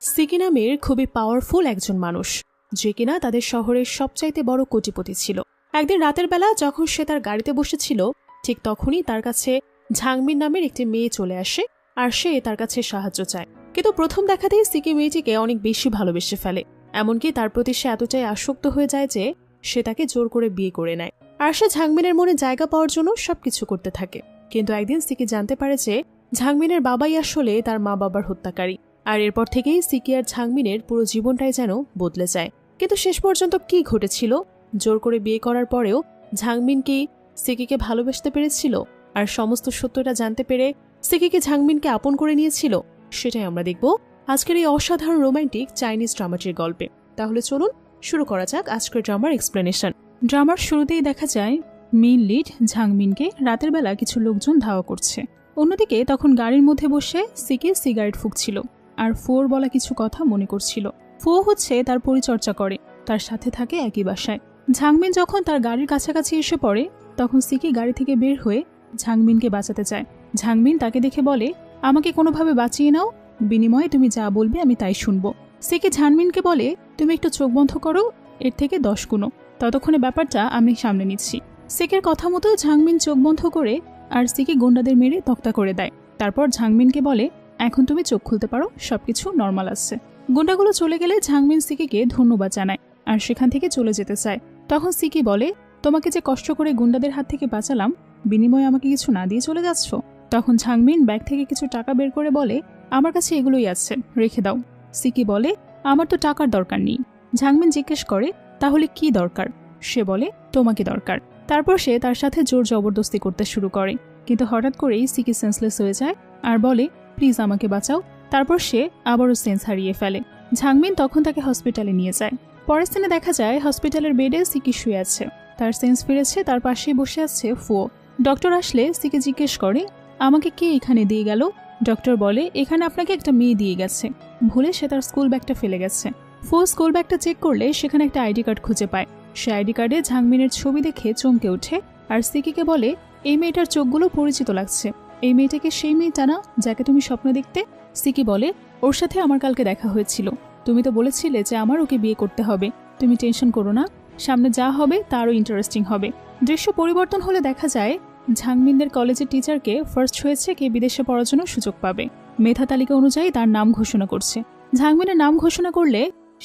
সিকি নামের খুবই পাওয়ারফুল একজন মানুষ, যে কিনা তাদের শহরের সবচাইতে বড় কোটিপতি ছিল। একদিন রাতের বেলা যখন সে তার গাড়িতে বসেছিল, ঠিক তখনই তার কাছে ঝাংমিন নামের একটি মেয়ে চলে আসে আর সে তার কাছে সাহায্য চায়। কিন্তু প্রথম দেখাতেই সিকি মেয়েটিকে অনেক বেশি ভালোবেসে ফেলে, এমনকি তার প্রতি সে এতটাই আসক্ত হয়ে যায় যে সে তাকে জোর করে বিয়ে করে নেয়। আর সে ঝাংমিনের মনে জায়গা পাওয়ার জন্য সবকিছু করতে থাকে। কিন্তু একদিন সিকি জানতে পারে যে ঝাংমিনের বাবাই আসলে তার মা বাবার হত্যাকারী। আর এরপর থেকেই সিকি আর ঝাংমিনের পুরো জীবনটাই যেন বদলে যায়। কিন্তু শেষ পর্যন্ত কি ঘটেছিল? জোর করে বিয়ে করার পরেও ঝাংমিন কি সিকিকে ভালোবাসতে পেরেছিল? আর সমস্ত সত্যটা জানতে পেরে সিকি কি ঝাংমিনকে আপন করে নিয়েছিল? সেটাই আমরা দেখব আজকের এই অসাধারণ রোমান্টিক চাইনিজ ড্রামাটির গল্পে। তাহলে চলুন শুরু করা যাক আজকের ড্রামার এক্সপ্লেনেশন। ড্রামার শুরুতেই দেখা যায় মেইন লিড ঝাংমিনকে রাতের বেলা কিছু লোকজন ধাওয়া করছে। অন্যদিকে তখন গাড়ির মধ্যে বসে সিকি সিগারেট ফুঁকছিল আর ফোর বলা কিছু কথা মনে করছিল। ফো হচ্ছে তার পরিচর্যা করে, তার সাথে থাকে একই বাসায়। ঝাংমিন যখন তার গাড়ির কাছাকাছি এসে পড়ে, তখন সিকি গাড়ি থেকে বের হয়ে ঝাংমিনকে বাঁচাতে চায়। ঝাংমিন তাকে দেখে বলে, আমাকে কোনোভাবে বাঁচিয়ে নাও, বিনিময়ে তুমি যা বলবে আমি তাই শুনবো। সিকি ঝাংমিনকে বলে, তুমি একটু চোখ বন্ধ করো, এর থেকে 10 গুণ, ততক্ষণে ব্যাপারটা আমি সামনে নিচ্ছি। সিকের কথা মতো ঝাংমিন চোখ বন্ধ করে আর সিকি গুন্ডাদের মেরে তক্তা করে দেয়। তারপর ঝাংমিনকে বলে, এখন তুমি চোখ খুলতে পারো, সবকিছু নর্মাল আসছে। গুন্ডাগুলো চলে গেলে ঝাংমিন সিকিকে ধন্যবাদ জানায় আর সেখান থেকে চলে যেতে চায়। তখন সিকি বলে, তোমাকে যে কষ্ট করে গুন্ডাদের হাত থেকে বাঁচালাম, বিনিময়ে আমাকে কিছু না দিয়ে চলে যাচ্ছ? তখন ঝাংমিন ব্যাগ থেকে কিছু টাকা বের করে বলে, আমার কাছে এগুলোই আছে, রেখে দাও। সিকি বলে, আমার তো টাকার দরকার নেই। ঝাংমিন জিজ্ঞেস করে, তাহলে কি দরকার? সে বলে, তোমাকে দরকার। তারপর সে তার সাথে জোর জবরদস্তি করতে শুরু করে, কিন্তু হঠাৎ করেই সিকি সেন্সলেস হয়ে যায় আর বলে, প্লিজ আমাকে বাঁচাও। তারপর সে আবারও সেন্স হারিয়ে ফেলে। ঝাংমিন তখন তাকে হসপিটালে নিয়ে যায়। পরের স্থানে দেখা যায় হসপিটালের বেডে সিকি শুয়ে আছে, তার সেন্স ফিরেছে, তার পাশেই বসে আছে ফো। ডক্টর আসলে সিকি জিজ্ঞেস করে, আমাকে কে এখানে দিয়ে গেল? ডক্টর বলে, এখানে আপনাকে একটা মেয়ে দিয়ে গেছে, ভুলে সে তার স্কুল ব্যাগটা ফেলে গেছে। ফো স্কুল ব্যাগটা চেক করলে সেখানে একটা আইডি কার্ড খুঁজে পায়। সে আইডি কার্ডে ঝাংমিনের ছবি দেখে চমকে ওঠে আর সিকিকে বলে, এই মেয়েটার চোখগুলো পরিচিত লাগছে, এই মেয়েটাকে সেই মেয়েটা না যাকে তুমি স্বপ্ন দেখতে? সিকি বলে, ওর সাথে আমার কালকে দেখা হয়েছিল, তুমি তো বলেছিলে যে আমার ওকে বিয়ে করতে হবে। তুমি টেনশন করো না, সামনে যা হবে তারও ইন্টারেস্টিং হবে। দৃশ্য পরিবর্তন হলে দেখা যায় ঝাংমিনদের কলেজের টিচারকে ফার্স্ট হয়েছে কে বিদেশে পড়ার জন্য সুযোগ পাবে। মেধা তালিকা অনুযায়ী তার নাম ঘোষণা করছে। ঝাংমিনের নাম ঘোষণা করলে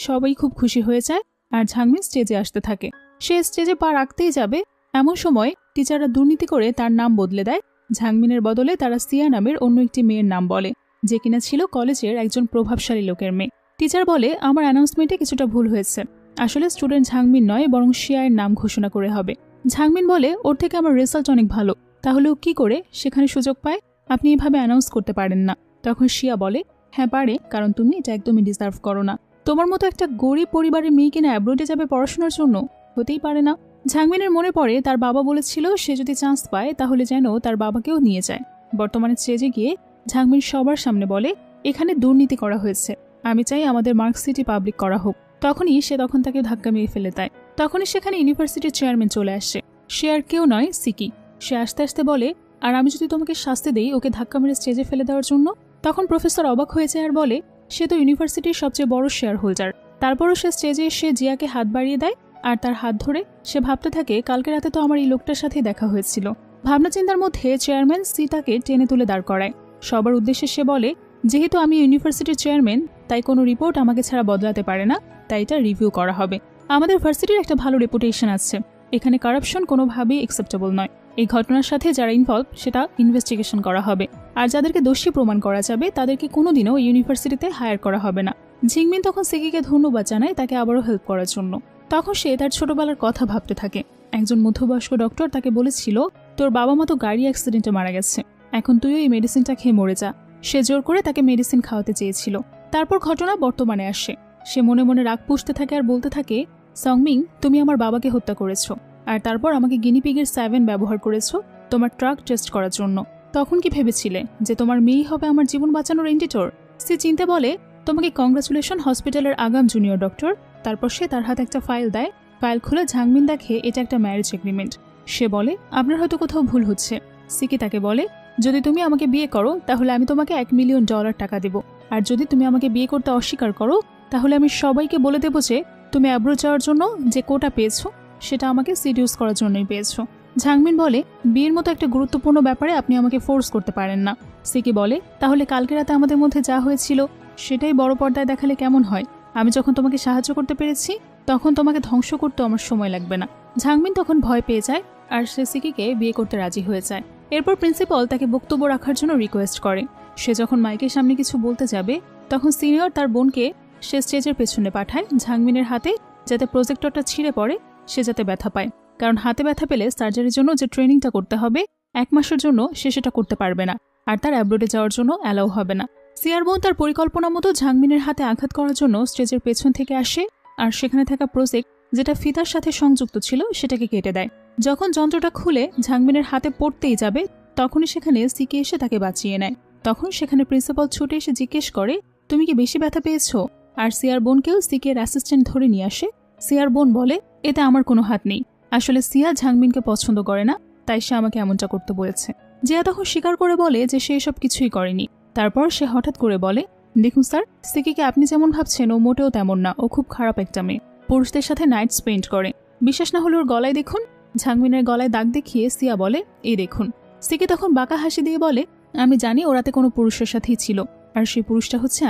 সবাই খুব খুশি হয়ে যায় আর ঝাংমিন স্টেজে আসতে থাকে। সে স্টেজে পা রাখতেই যাবে, এমন সময় টিচাররা দুর্নীতি করে তার নাম বদলে দেয়। ঝাংমিনের বদলে তারা সিয়া নামের অন্য একটি মেয়ের নাম বলে, যে কিনা ছিল কলেজের একজন প্রভাবশালী লোকের মেয়ে। টিচার বলে, আমার অ্যানাউন্সমেন্টে কিছুটা ভুল হয়েছে, আসলে স্টুডেন্ট ঝাংমিন নয় বরং শিয়ার নাম ঘোষণা করে হবে। ঝাংমিন বলে, ওর থেকে আমার রেজাল্ট অনেক ভালো, তাহলে ও কি করে সেখানে সুযোগ পায়? আপনি এভাবে অ্যানাউন্স করতে পারেন না। তখন শিয়া বলে, হ্যাঁ পারে, কারণ তুমি এটা একদমই ডিজার্ভ করো না। তোমার মতো একটা গরিব পরিবারের মেয়ে কিনা অ্যাব্রোডে যাবে পড়াশোনার জন্য? হতেই পারে না। ঝাংমিনের মনে পড়ে তার বাবা বলেছিল সে যদি চান্স পায় তাহলে যেন তার বাবাকেও নিয়ে যায়। বর্তমানে স্টেজে গিয়ে ঝাংমিন সবার সামনে বলে, এখানে দুর্নীতি করা হয়েছে, আমি চাই আমাদের মার্কশিটই পাবলিক করা হোক। তখনই সে তাকে ধাক্কা মেরে ফেলে দেয়। তখনই সেখানে ইউনিভার্সিটির চেয়ারম্যান চলে আসে। সে আর কেউ নয়, সিকি। সে আস্তে আস্তে বলে, আর আমি যদি তোমাকে শাস্তি দেই ওকে ধাক্কা মেরে স্টেজে ফেলে দেওয়ার জন্য? তখন প্রফেসর অবাক হয়ে যায় আর বলে, সে তো ইউনিভার্সিটির সবচেয়ে বড় শেয়ার হোল্ডার। তারপরও সে স্টেজে এসে জিয়াকে হাত বাড়িয়ে দেয় আর তার হাত ধরে সে ভাবতে থাকে, কালকে রাতে তো আমার এই লোকটার সাথে দেখা হয়েছিল। ভাবনা চিন্তার মধ্যে চেয়ারম্যান সিতাকে টেনে তুলে দাঁড় করায়। সবার উদ্দেশ্যে সে বলে, যেহেতু আমি ইউনিভার্সিটির চেয়ারম্যান, তাই কোনো রিপোর্ট আমাকে ছাড়া বদলাতে পারে না, তাই এটা রিভিউ করা হবে। আমাদের ভার্সিটির একটা ভালো রেপুটেশন আছে, এখানে কারাপশন কোনোভাবেই অ্যাকসেপ্টেবল নয়। এই ঘটনার সাথে যারা ইনভলভ সেটা ইনভেস্টিগেশন করা হবে, আর যাদেরকে দোষী প্রমাণ করা যাবে তাদেরকে কোনোদিনও ইউনিভার্সিটিতে হায়ার করা হবে না। ঝিংমিন তখন সিকিকে ধন্যবাদ জানায় তাকে আবারও হেল্প করার জন্য। তখন সে তার ছোটবেলার কথা ভাবতে থাকে। একজন মধ্যবয়স্ক ডক্টর তাকে বলেছিল, তোর বাবা মা তো গাড়ি অ্যাক্সিডেন্টে মারা গেছে, এখন তুইও এই মেডিসিনটা খেয়ে মরে যা। সে জোর করে তাকে মেডিসিন খাওয়াতে চেয়েছিল। তারপর ঘটনা বর্তমানে আসে। সে মনে মনে রাগ পুষতে থাকে আর বলতে থাকে, সংমিং, তুমি আমার বাবাকে হত্যা করেছ আর তারপর আমাকে গিনিপিগের 7 ব্যবহার করেছ তোমার ট্রাক টেস্ট করার জন্য। তখন কি ভেবেছিলে যে তোমার মেয়েই হবে আমার জীবন বাঁচানোর এন্টিটোর? সে চিনতে বলে, তোমাকে কংগ্রাচুলেশন হসপিটালের আগাম জুনিয়র ডক্টর। তারপর সে তার হাতে একটা ফাইল দেয়। ফাইল খুলে ঝাংমিন দেখে এটা একটা ম্যারেজ এগ্রিমেন্ট। সে বলে, আপনার হয়তো কোথাও ভুল হচ্ছে। সিকি তাকে বলে, যদি তুমি আমাকে বিয়ে করো তাহলে আমি তোমাকে $1 মিলিয়ন টাকা দেব, আর যদি তুমি আমাকে বিয়ে করতে অস্বীকার করো তাহলে আমি সবাইকে বলে দেবো যে তুমি অ্যাব্রোড যাওয়ার জন্য যে কোটা পেয়েছো সেটা আমাকে সিডিউস করার জন্যই পেয়েছো। ঝাংমিন বলে, বিয়ের মতো একটা গুরুত্বপূর্ণ ব্যাপারে আপনি আমাকে ফোর্স করতে পারেন না। সিকি বলে, তাহলে কালকে রাতে আমাদের মধ্যে যা হয়েছিল সেটাই বড় পর্দায় দেখালে কেমন হয়? আমি যখন তোমাকে সাহায্য করতে পেরেছি তখন তোমাকে ধ্বংস করতে আমার সময় লাগবে না। ঝাংমিন তখন ভয় পেয়ে যায় আর সে সিকিকে বিয়ে করতে রাজি হয়ে যায়। এরপর প্রিন্সিপাল তাকে বক্তব্য রাখার জন্য রিকোয়েস্ট করে। সে যখন মাইকের সামনে কিছু বলতে যাবে তখন সিনিয়র তার বোনকে সে স্টেজের পেছনে পাঠায় ঝাংমিনের হাতে, যাতে প্রজেক্টরটা ছিঁড়ে পড়ে, সে যাতে ব্যথা পায়। কারণ হাতে ব্যথা পেলে সার্জারির জন্য যে ট্রেনিংটা করতে হবে 1 মাসের জন্য সে সেটা করতে পারবে না, আর তার অ্যাব্রোডে যাওয়ার জন্য অ্যালাউ হবে না। সিয়ার বোন তার পরিকল্পনা মতো ঝাংমিনের হাতে আঘাত করার জন্য স্টেজের পেছন থেকে আসে আর সেখানে থাকা প্রজেক্ট যেটা ফিতার সাথে সংযুক্ত ছিল সেটাকে কেটে দেয়। যখন যন্ত্রটা খুলে ঝাংমিনের হাতে পড়তেই যাবে তখনই সেখানে সিকি এসে তাকে বাঁচিয়ে নেয়। তখন সেখানে প্রিন্সিপাল ছুটে এসে জিজ্ঞেস করে, তুমি কি বেশি ব্যথা পেয়েছো? আর সিয়ার বোনকেও সিকের অ্যাসিস্ট্যান্ট ধরে নিয়ে আসে। সিয়ার বোন বলে, এতে আমার কোনো হাত নেই, আসলে সিয়া ঝাংমিনকে পছন্দ করে না, তাই সে আমাকে এমনটা করতে বলেছে। জিয়া তখন স্বীকার করে বলে যে সে এসব কিছুই করেনি। তারপর সে হঠাৎ করে বলে, দেখুন স্যার, সিকিকে আপনি যেমন ভাবছেন ও মোটেও তেমন না, ও খুব খারাপ একটা মেয়ে, পুরুষদের সাথে নাইট স্পেন্ড করে। বিশ্বাস না হলে ওর গলায় দেখুন। ঝাংমিনের গলায় দাগ দেখিয়ে সিয়া বলে, এই দেখুন। সিকি তখন বাঁকা হাসি দিয়ে বলে, আমি জানি ওরাতে কোনো পুরুষের সাথেই ছিল, আর সেই পুরুষটা হচ্ছে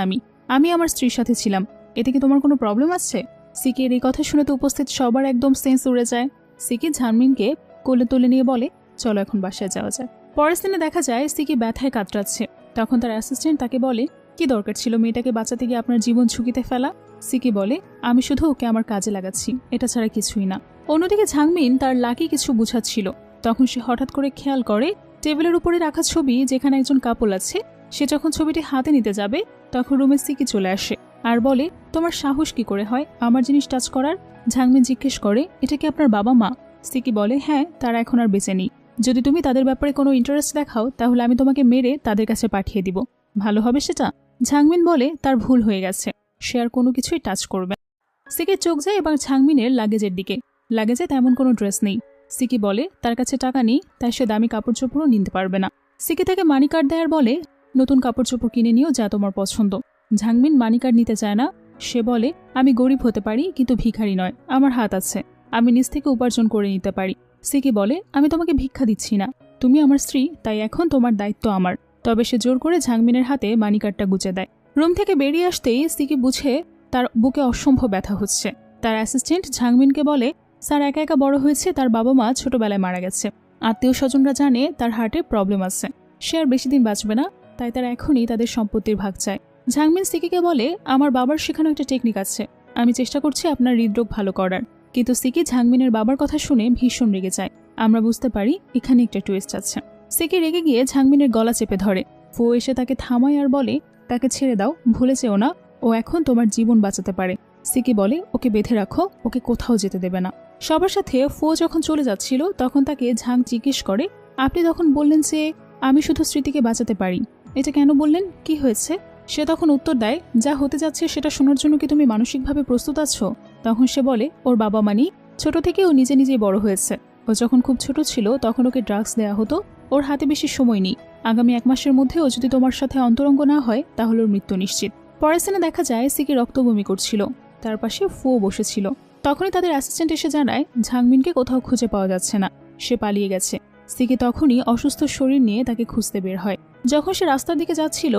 আমি আমার স্ত্রীর সাথে ছিলাম। এতে কি তোমার কোনো প্রবলেম আছে? সিকির এই কথা শুনে তো উপস্থিত সবার একদম সেন্স উড়ে যায়। সিকি ঝাংমিনকে কোলে তুলে নিয়ে বলে, চলো এখন বাসায় যাওয়া যায়। পরের দিনে দেখা যায় সিকি ব্যথায় কাতরাচ্ছে। তখন তার অ্যাসিস্ট্যান্ট তাকে বলে, কি দরকার ছিল মেয়েটাকে বাঁচাতে গিয়ে আপনার জীবন ঝুঁকিতে ফেলা? সিকি বলে, আমি শুধু ওকে আমার কাজে লাগাচ্ছি, এটা ছাড়া কিছুই না। অন্যদিকে ঝাংমিন তার লাকি কিছু বুঝাচ্ছিল। তখন সে হঠাৎ করে খেয়াল করে টেবিলের উপরে রাখা ছবি যেখানে একজন কাপল আছে। সে যখন ছবিটি হাতে নিতে যাবে তখন রুমে সিকি চলে আসে আর বলে, তোমার সাহস কি করে হয় আমার জিনিস টাচ করার? ঝাংমিন জিজ্ঞেস করে, এটা কি আপনার বাবা মা? সিকি বলে, হ্যাঁ, তারা এখন আর বেঁচে নেই। যদি তুমি তাদের ব্যাপারে কোনো ইন্টারেস্ট দেখাও তাহলে আমি তোমাকে মেরে তাদের কাছে পাঠিয়ে দিব। ভালো হবে সেটা? ঝাংমিন বলে, তার ভুল হয়ে গেছে, সে আর কোনো কিছুই টাচ করবে। সিকির চোখ যায় এবার ঝাংমিনের লাগেজের দিকে। লাগেজে তেমন কোনো ড্রেস নেই। সিকি বলে, তার কাছে টাকা নেই, তাই সে দামি কাপড় চোপড়ও নিতে পারবে না। সিকি তাকে মানি কার্ড দেয় আর বলে, নতুন কাপড় চোপড় কিনে নিও যা তোমার পছন্দ। ঝাংমিন মানি কার্ড নিতে চায় না। সে বলে, আমি গরিব হতে পারি কিন্তু ভিখারি নয়, আমার হাত আছে, আমি নিজ থেকে উপার্জন করে নিতে পারি। সিকি বলে, আমি তোমাকে ভিক্ষা দিচ্ছি না, তুমি আমার স্ত্রী, তাই এখন তোমার দায়িত্ব আমার। তবে সে জোর করে ঝাংমিনের হাতে মানি কার্ডটা গুজে দেয়। রুম থেকে বেরিয়ে আসতেই সিকি বুঝে তার বুকে অসম্ভব ব্যথা হচ্ছে। তার অ্যাসিস্ট্যান্ট ঝাংমিনকে বলে, স্যার একা একা বড় হয়েছে, তার বাবা মা ছোটবেলায় মারা গেছে, আত্মীয় স্বজনরা জানে তার হার্টে প্রবলেম আছে, সে আর বেশি দিন বাঁচবে না, তাই তারা এখনই তাদের সম্পত্তির ভাগ চায়। ঝাংমিন সিকিকে বলে, আমার বাবার শেখানো একটা টেকনিক আছে, আমি চেষ্টা করছি আপনার হৃদরোগ ভালো করার। কিন্তু সিকি ঝাংমিনের বাবার কথা শুনে ভীষণ রেগে যায়। আমরা বুঝতে পারি এখানে একটা টুইস্ট আছে। সিকি রেগে গিয়ে ঝাংমিনের গলা চেপে ধরে। ফো এসে তাকে থামায় আর বলে, তাকে ছেড়ে দাও, ভুলে যেও না, ও এখন তোমার জীবন বাঁচাতে পারে। সিকি বলে, ওকে বেঁধে রাখো, ওকে কোথাও যেতে দেবে না। সবার সাথে ফো যখন চলে যাচ্ছিল তখন তাকে ঝাং জিজ্ঞেস করে, আপনি তখন বললেন যে আমি শুধু স্মৃতিকে বাঁচাতে পারি, এটা কেন বললেন, কি হয়েছে? সে তখন উত্তর দেয়, যা হতে যাচ্ছে সেটা শোনার জন্য কি তুমি মানসিকভাবে প্রস্তুত আছো? তখন সে বলে, ওর বাবা মানি ছোট থেকে ও নিজে নিজেই বড় হয়েছে, ও যখন খুব ছোট ছিল তখন ওকে ড্রাগস দেওয়া হতো, ওর হাতে বেশি সময় নেই, আগামী 1 মাসের মধ্যে ও যদি তোমার সাথে অন্তরঙ্গ না হয় তাহলে ওর মৃত্যু নিশ্চিত। পরের দিনে দেখা যায় সিকি রক্তবমি করছিল, তার পাশে ফো বসেছিল। তখনই তাদের অ্যাসিস্ট্যান্ট এসে জানায় ঝাংমিনকে কোথাও খুঁজে পাওয়া যাচ্ছে না, সে পালিয়ে গেছে। সিকি তখনই অসুস্থ শরীর নিয়ে তাকে খুঁজতে বের হয়। যখন সে রাস্তার দিকে যাচ্ছিল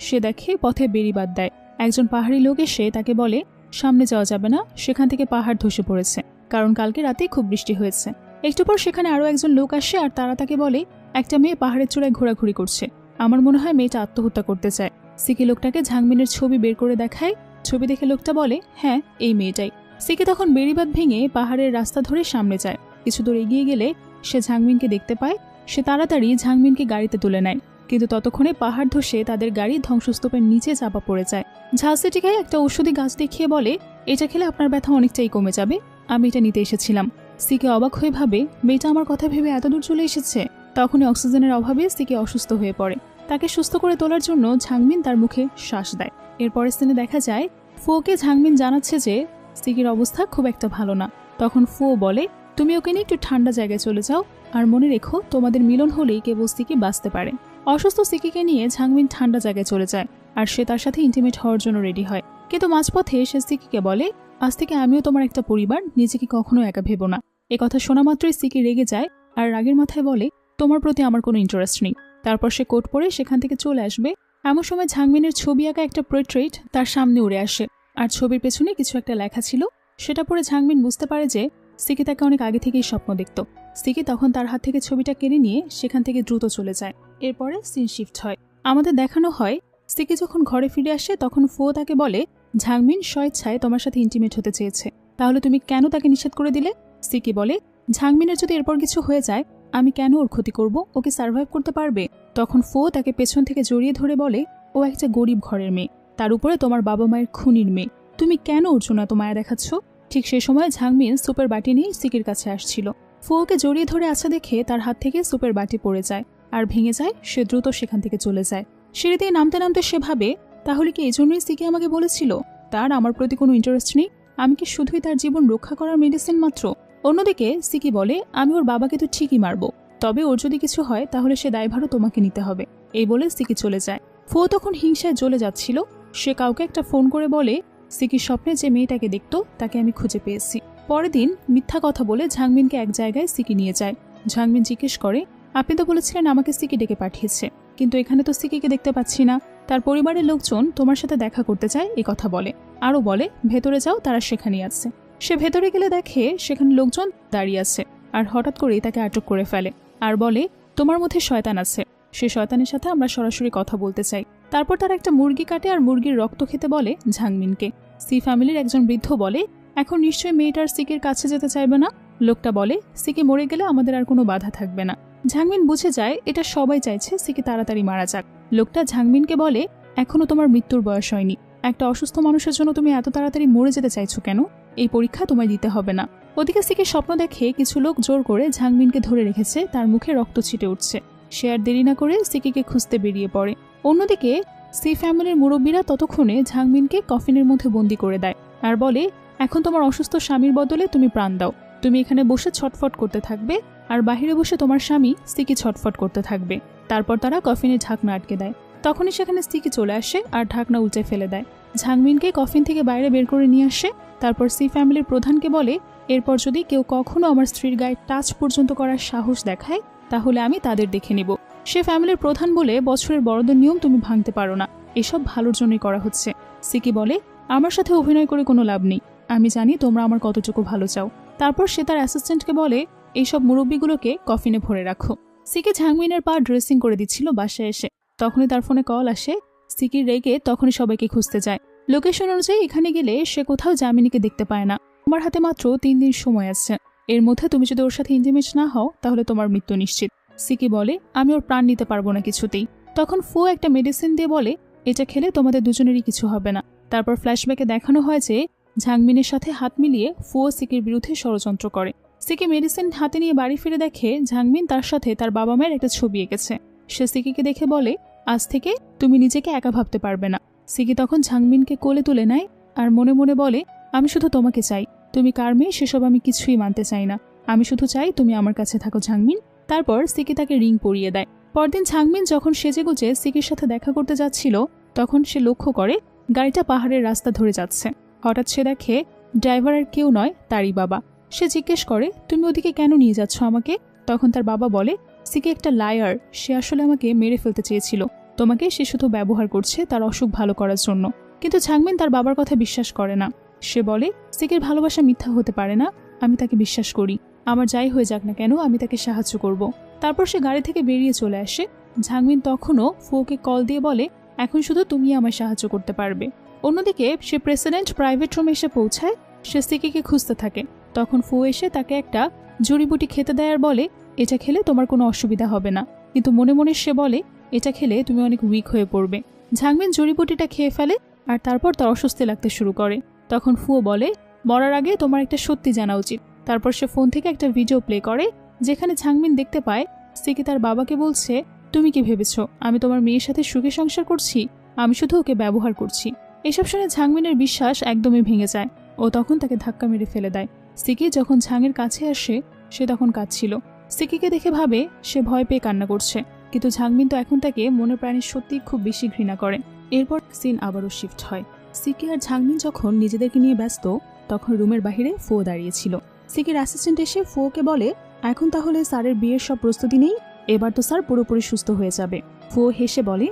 সে দেখে পথে বেড়িবাঁধ দেয়। একজন পাহাড়ি লোক এসে তাকে বলে, সামনে যাওয়া যাবে না, সেখান থেকে পাহাড় ধসে পড়েছে, কারণ কালকে রাতে খুব বৃষ্টি হয়েছে। একটু পর সেখানে আরও একজন লোক আসে আর তারা তাকে বলে, একটা মেয়ে পাহাড়ের চূড়ায় ঘোরাঘুরি করছে, আমার মনে হয় মেয়েটা আত্মহত্যা করতে চায়। সিকি লোকটাকে ঝাংমিনের ছবি বের করে দেখায়। ছবি দেখে লোকটা বলে, হ্যাঁ এই মেয়েটাই। সিকি তখন বেড়িবাঁধ ভেঙে পাহাড়ের রাস্তা ধরে সামনে যায়। কিছু দূর এগিয়ে গেলে সে ঝাংমিনকে দেখতে পায়। সে তাড়াতাড়ি ঝাংমিনকে গাড়িতে তুলে নেয়, কিন্তু ততক্ষণে পাহাড় ধসে তাদের গাড়ি ধ্বংসস্তূপের নিচে চাপা পড়ে যায়। ঝালসিটিকে একটা ঔষধি গাছ দেখিয়ে বলে, এটা খেলে আপনার ব্যথা অনেকটাই কমে যাবে, আমি এটা নিতে এসেছিলাম। সিকি অবাক হয়ে ভাবে, মেয়েটা আমার কথা ভেবে এত দূর চলে এসেছে। তখনই অক্সিজেনের অভাবে সিকি অসুস্থ হয়ে পড়ে। তাকে সুস্থ করে তোলার জন্য ঝাংমিন তার মুখে শ্বাস দেয়। এরপরের স্থানে দেখা যায় ফোকে ঝাংমিন জানাচ্ছে যে সিকির অবস্থা খুব একটা ভালো না। তখন ফো বলে, তুমি ওকে নিয়ে একটু ঠান্ডা জায়গায় চলে যাও, আর মনে রেখো তোমাদের মিলন হলেই কেবল সিকি বাঁচতে পারে। অসুস্থ সিকিকে নিয়ে ঝাংমিন ঠান্ডা জায়গায় চলে যায়। আর সে তার সাথে ইন্টিমেট হওয়ার জন্য রেডি হয়। কিন্তু মাঝপথে সে সিকিকে বলে, আজ থেকে আমিও তোমার একটা পরিবার, নিজেকে কখনো একা ভেবো না। এ কথা শোনা মাত্রই সিকি রেগে যায় আর রাগের মাথায় বলে, তোমার প্রতি আমার কোনো ইন্টারেস্ট নেই। তারপর সে কোট পরে সেখান থেকে চলে আসবে। এমন সময় ঝাংমিনের ছবি আঁকা একটা পোর্ট্রেট তার সামনে উড়ে আসে, আর ছবির পেছনে কিছু একটা লেখা ছিল। সেটা পরে ঝাংমিন বুঝতে পারে যে সিকি তাকে অনেক আগে থেকেই স্বপ্ন দেখত। সিকি তখন তার হাত থেকে ছবিটা কেড়ে নিয়ে সেখান থেকে দ্রুত চলে যায়। এরপরে সিন শিফট হয়। আমাদের দেখানো হয় সিকি যখন ঘরে ফিরে আসে তখন ফো তাকে বলে, ঝাংমিন স্বেচ্ছায় তোমার সাথে ইন্টিমেট হতে চেয়েছে, তাহলে তুমি কেন তাকে নিষেধ করে দিলে? সিকি বলে, ঝাংমিনের যদি এরপর কিছু হয়ে যায় আমি কেন ওর ক্ষতি করব, ওকে সার্ভাইভ করতে পারবে? তখন ফো তাকে পেছন থেকে জড়িয়ে ধরে বলে, ও একটা গরিব ঘরের মেয়ে, তার উপরে তোমার বাবা মায়ের খুনির মেয়ে, তুমি কেন ওর জন্য এত মায়া দেখাচ্ছ? ঠিক সেই সময় ঝাংমিন সুপের বাটি নিয়ে সিকির কাছে আসছিল। ফোকে জড়িয়ে ধরে আছে দেখে তার হাত থেকে সুপের বাটি পড়ে যায় আর ভেঙে যায়। সে দ্রুত সেখান থেকে চলে যায়। সিঁড়ি দিয়ে নামতে নামতে সে ভাবে, তাহলে কি এজন্যই সিকি আমাকে বলেছিল তার আমার প্রতি কোনো ইন্টারেস্ট নেই? আমি কি শুধুই তার জীবন রক্ষা করার মেডিসিন মাত্র? অন্যদিকে সিকি বলে, আমি ওর বাবাকে তো ঠিকই মারবো, তবে ওর যদি কিছু হয় তাহলে সে দায়ভারও তোমাকে নিতে হবে। এই বলে সিকি চলে যায়। ফো তখন হিংসায় জ্বলে যাচ্ছিল। সে কাউকে একটা ফোন করে বলে, সিকির স্বপ্নে যে মেয়েটাকে দেখতো তাকে আমি খুঁজে পেয়েছি। পরের দিন মিথ্যা কথা বলে ঝাংমিনকে এক জায়গায় সিকি নিয়ে যায়। ঝাংমিন জিজ্ঞেস করে, আপনি তো বলেছিলেন আমাকে সিকি ডেকে পাঠিয়েছে, কিন্তু এখানে তো সিকিকে দেখতে পাচ্ছি না। তার পরিবারের লোকজন তোমার সাথে দেখা করতে চায় এই কথা বলে। আরও বলে, ভেতরে যাও, তারা সেখানেই আছে। সে ভেতরে গেলে দেখে সেখানে লোকজন দাঁড়িয়ে আছে আর হঠাৎ করেই তাকে আটক করে ফেলে আর বলে, তোমার মধ্যে শয়তান আছে, সে শয়তানের সাথে আমরা সরাসরি কথা বলতে চাই। তারপর তারা একটা মুরগি কাটে আর মুরগির রক্ত খেতে বলে ঝাংমিনকে। সি ফ্যামিলির একজন বৃদ্ধ বলে, এখন নিশ্চয়ই মেয়েটার সিকির কাছে যেতে চাইবে না। লোকটা বলে, সিকি মরে গেলে আমাদের আর কোনো বাধা থাকবে না। ঝাংমিন বুঝে যায় এটা সবাই চাইছে সিকি তাড়াতাড়ি মারা যাক। লোকটা ঝাংমিনকে বলে, এখনো তোমার মৃত্যুর বয়স হয়নি, একটা অসুস্থ মানুষের জন্য তুমি এত তাড়াতাড়ি মরে যেতে চাইছো কেন? এই পরীক্ষা তোমায় দিতে হবে না। ওদিকে সিকির স্বপ্ন দেখে কিছু লোক জোর করে ঝাংমিনকে ধরে রেখেছে, তার মুখে রক্ত ছিটে উঠছে। সে আর দেরি না করে সিকিকে খুঁজতে বেরিয়ে পড়ে। অন্যদিকে সি ফ্যামিলির মুরব্বীরা ততক্ষণে ঝাংমিনকে কফিনের মধ্যে বন্দি করে দেয় আর বলে, এখন তোমার অসুস্থ স্বামীর বদলে তুমি প্রাণ দাও। তুমি এখানে বসে ছটফট করতে থাকবে আর বাহিরে বসে তোমার স্বামী সিকি ছটফট করতে থাকবে। তারপর তারা কফিনের ঢাকনা আটকে দেয়। তখনই সেখানে সিকি চলে আসে আর ঢাকনা উল্টে ফেলে দেয়। ঝাংমিনকে কফিন থেকে বাইরে বের করে নিয়ে আসে। তারপর সি ফ্যামিলির প্রধানকে বলে, এরপর যদি কেউ কখনো আমার স্ত্রীর গায়ে টাচ পর্যন্ত করার সাহস দেখায় তাহলে আমি তাদের দেখে নিব। সে ফ্যামিলির প্রধান বলে, বছরের বড়দের নিয়ম তুমি ভাঙতে পারো না, এসব ভালোর জন্যই করা হচ্ছে। সিকি বলে, আমার সাথে অভিনয় করে কোনো লাভ নেই, আমি জানি তোমরা আমার কতটুকু ভালো চাও। তারপর সে তার অ্যাসিস্ট্যান্টকে বলে, এইসব মুরব্বীগুলোকে কফিনে ভরে রাখো। সিকি ঝাংমিনের পা ড্রেসিং করে দিচ্ছিল বাসায় এসে। তখনই তার ফোনে কল আসে। সিকির রেগে তখনই সবাইকে খুঁজতে যায়। লোকেশন অনুযায়ী এখানে গেলে সে কোথাও জামিনীকে দেখতে পায় না। তোমার হাতে মাত্র 3 দিন সময় আছে, এর মধ্যে তুমি যদি ওর সাথে ইন্টিমেট না হও তাহলে তোমার মৃত্যু নিশ্চিত। সিকি বলে, আমি ওর প্রাণ নিতে পারবো না কিছুতেই। তখন ফো একটা মেডিসিন দিয়ে বলে, এটা খেলে তোমাদের দুজনেরই কিছু হবে না। তারপর ফ্ল্যাশব্যাকে দেখানো হয় যে ঝাংমিনের সাথে হাত মিলিয়ে ফো সিকির বিরুদ্ধে ষড়যন্ত্র করে। সিকি মেডিসিন হাতে নিয়ে বাড়ি ফিরে দেখে ঝাংমিন তার সাথে তার বাবা মায়ের একটা ছবি এঁকেছে। সে সিকিকে দেখে বলে, আজ থেকে তুমি নিজেকে একা ভাবতে পারবে না। সিকি তখন ঝাংমিনকে কোলে তুলে নেয় আর মনে মনে বলে, আমি শুধু তোমাকে চাই, তুমি কার মেয়ে সেসব আমি কিছুই মানতে চাই না, আমি শুধু চাই তুমি আমার কাছে থাকো ঝাংমিন। তারপর সিকি তাকে রিং পরিয়ে দেয়। পরদিন ঝাংমিন যখন সেজেগুজে সিকির সাথে দেখা করতে যাচ্ছিল তখন সে লক্ষ্য করে গাড়িটা পাহাড়ের রাস্তা ধরে যাচ্ছে। হঠাৎ সে দেখে ড্রাইভার আর কেউ নয়, তারই বাবা। সে জিজ্ঞেস করে, তুমি ওদিকে কেন নিয়ে যাচ্ছ আমাকে? তখন তার বাবা বলে, সিকি একটা লায়ার, সে আসলে আমাকে মেরে ফেলতে চেয়েছিল, তোমাকে সে শুধু ব্যবহার করছে তার অসুখ ভালো করার জন্য। কিন্তু ঝাংমিন তার বাবার কথা বিশ্বাস করে না। সে বলে, সিকির ভালোবাসা মিথ্যা হতে পারে না, আমি তাকে বিশ্বাস করি, আমার যাই হয়ে যাক না কেন আমি তাকে সাহায্য করব। তারপর সে গাড়ি থেকে বেরিয়ে চলে আসে। ঝাংমিন তখনও ফোকে কল দিয়ে বলে, এখন শুধু তুমি আমায় সাহায্য করতে পারবে। অন্যদিকে সে প্রেসিডেন্ট প্রাইভেট রুমে এসে পৌঁছায়। সে সিকিকে খুঁজতে থাকে। তখন ফো এসে তাকে একটা জড়িবুটি খেতে দেয় আর বলে, এটা খেলে তোমার কোনো অসুবিধা হবে না। কিন্তু মনে মনে সে বলে, এটা খেলে তুমি অনেক উইক হয়ে পড়বে। ঝাংমিন জড়িবুটিটা খেয়ে ফেলে আর তারপর তার অস্বস্তি লাগতে শুরু করে। তখন ফুও বলে, মরার আগে তোমার একটা সত্যি জানা উচিত। তারপর সে ফোন থেকে একটা ভিডিও প্লে করে যেখানে ঝাংমিন দেখতে পায় সিকি তার বাবাকে বলছে, তুমি কি ভেবেছো আমি তোমার মেয়ের সাথে সুখে সংসার করছি? আমি শুধু ওকে ব্যবহার করছি। এসব শুনে ঝাংমিনের বিশ্বাস একদমই ভেঙে যায়। ও তখন তাকে ধাক্কা মেরে ফেলে দেয়। সিকি যখন ঝাংয়ের কাছে আসে সে তখন কাঁদছিল। সিকিকে দেখে ভাবে সে ভয় পেয়ে কান্না করছে, কিন্তু ঝাংমিন তো এখন তাকে মনে প্রাণে সত্যি খুব বেশি ঘৃণা করে। এরপর সিন আবারও শিফট হয়। সিকি আর ঝাংমিন যখন নিজেদেরকে নিয়ে ব্যস্ত, তখন রুমের বাহিরে ফো দাঁড়িয়েছিল। সিকির অ্যাসিস্ট্যান্ট এসে ফোকে বলে, এখন তাহলে স্যারের বিয়ের সব প্রস্তুতি নেই, এবার তো স্যার পুরোপুরি সুস্থ হয়ে যাবে। ফো হেসে বলে,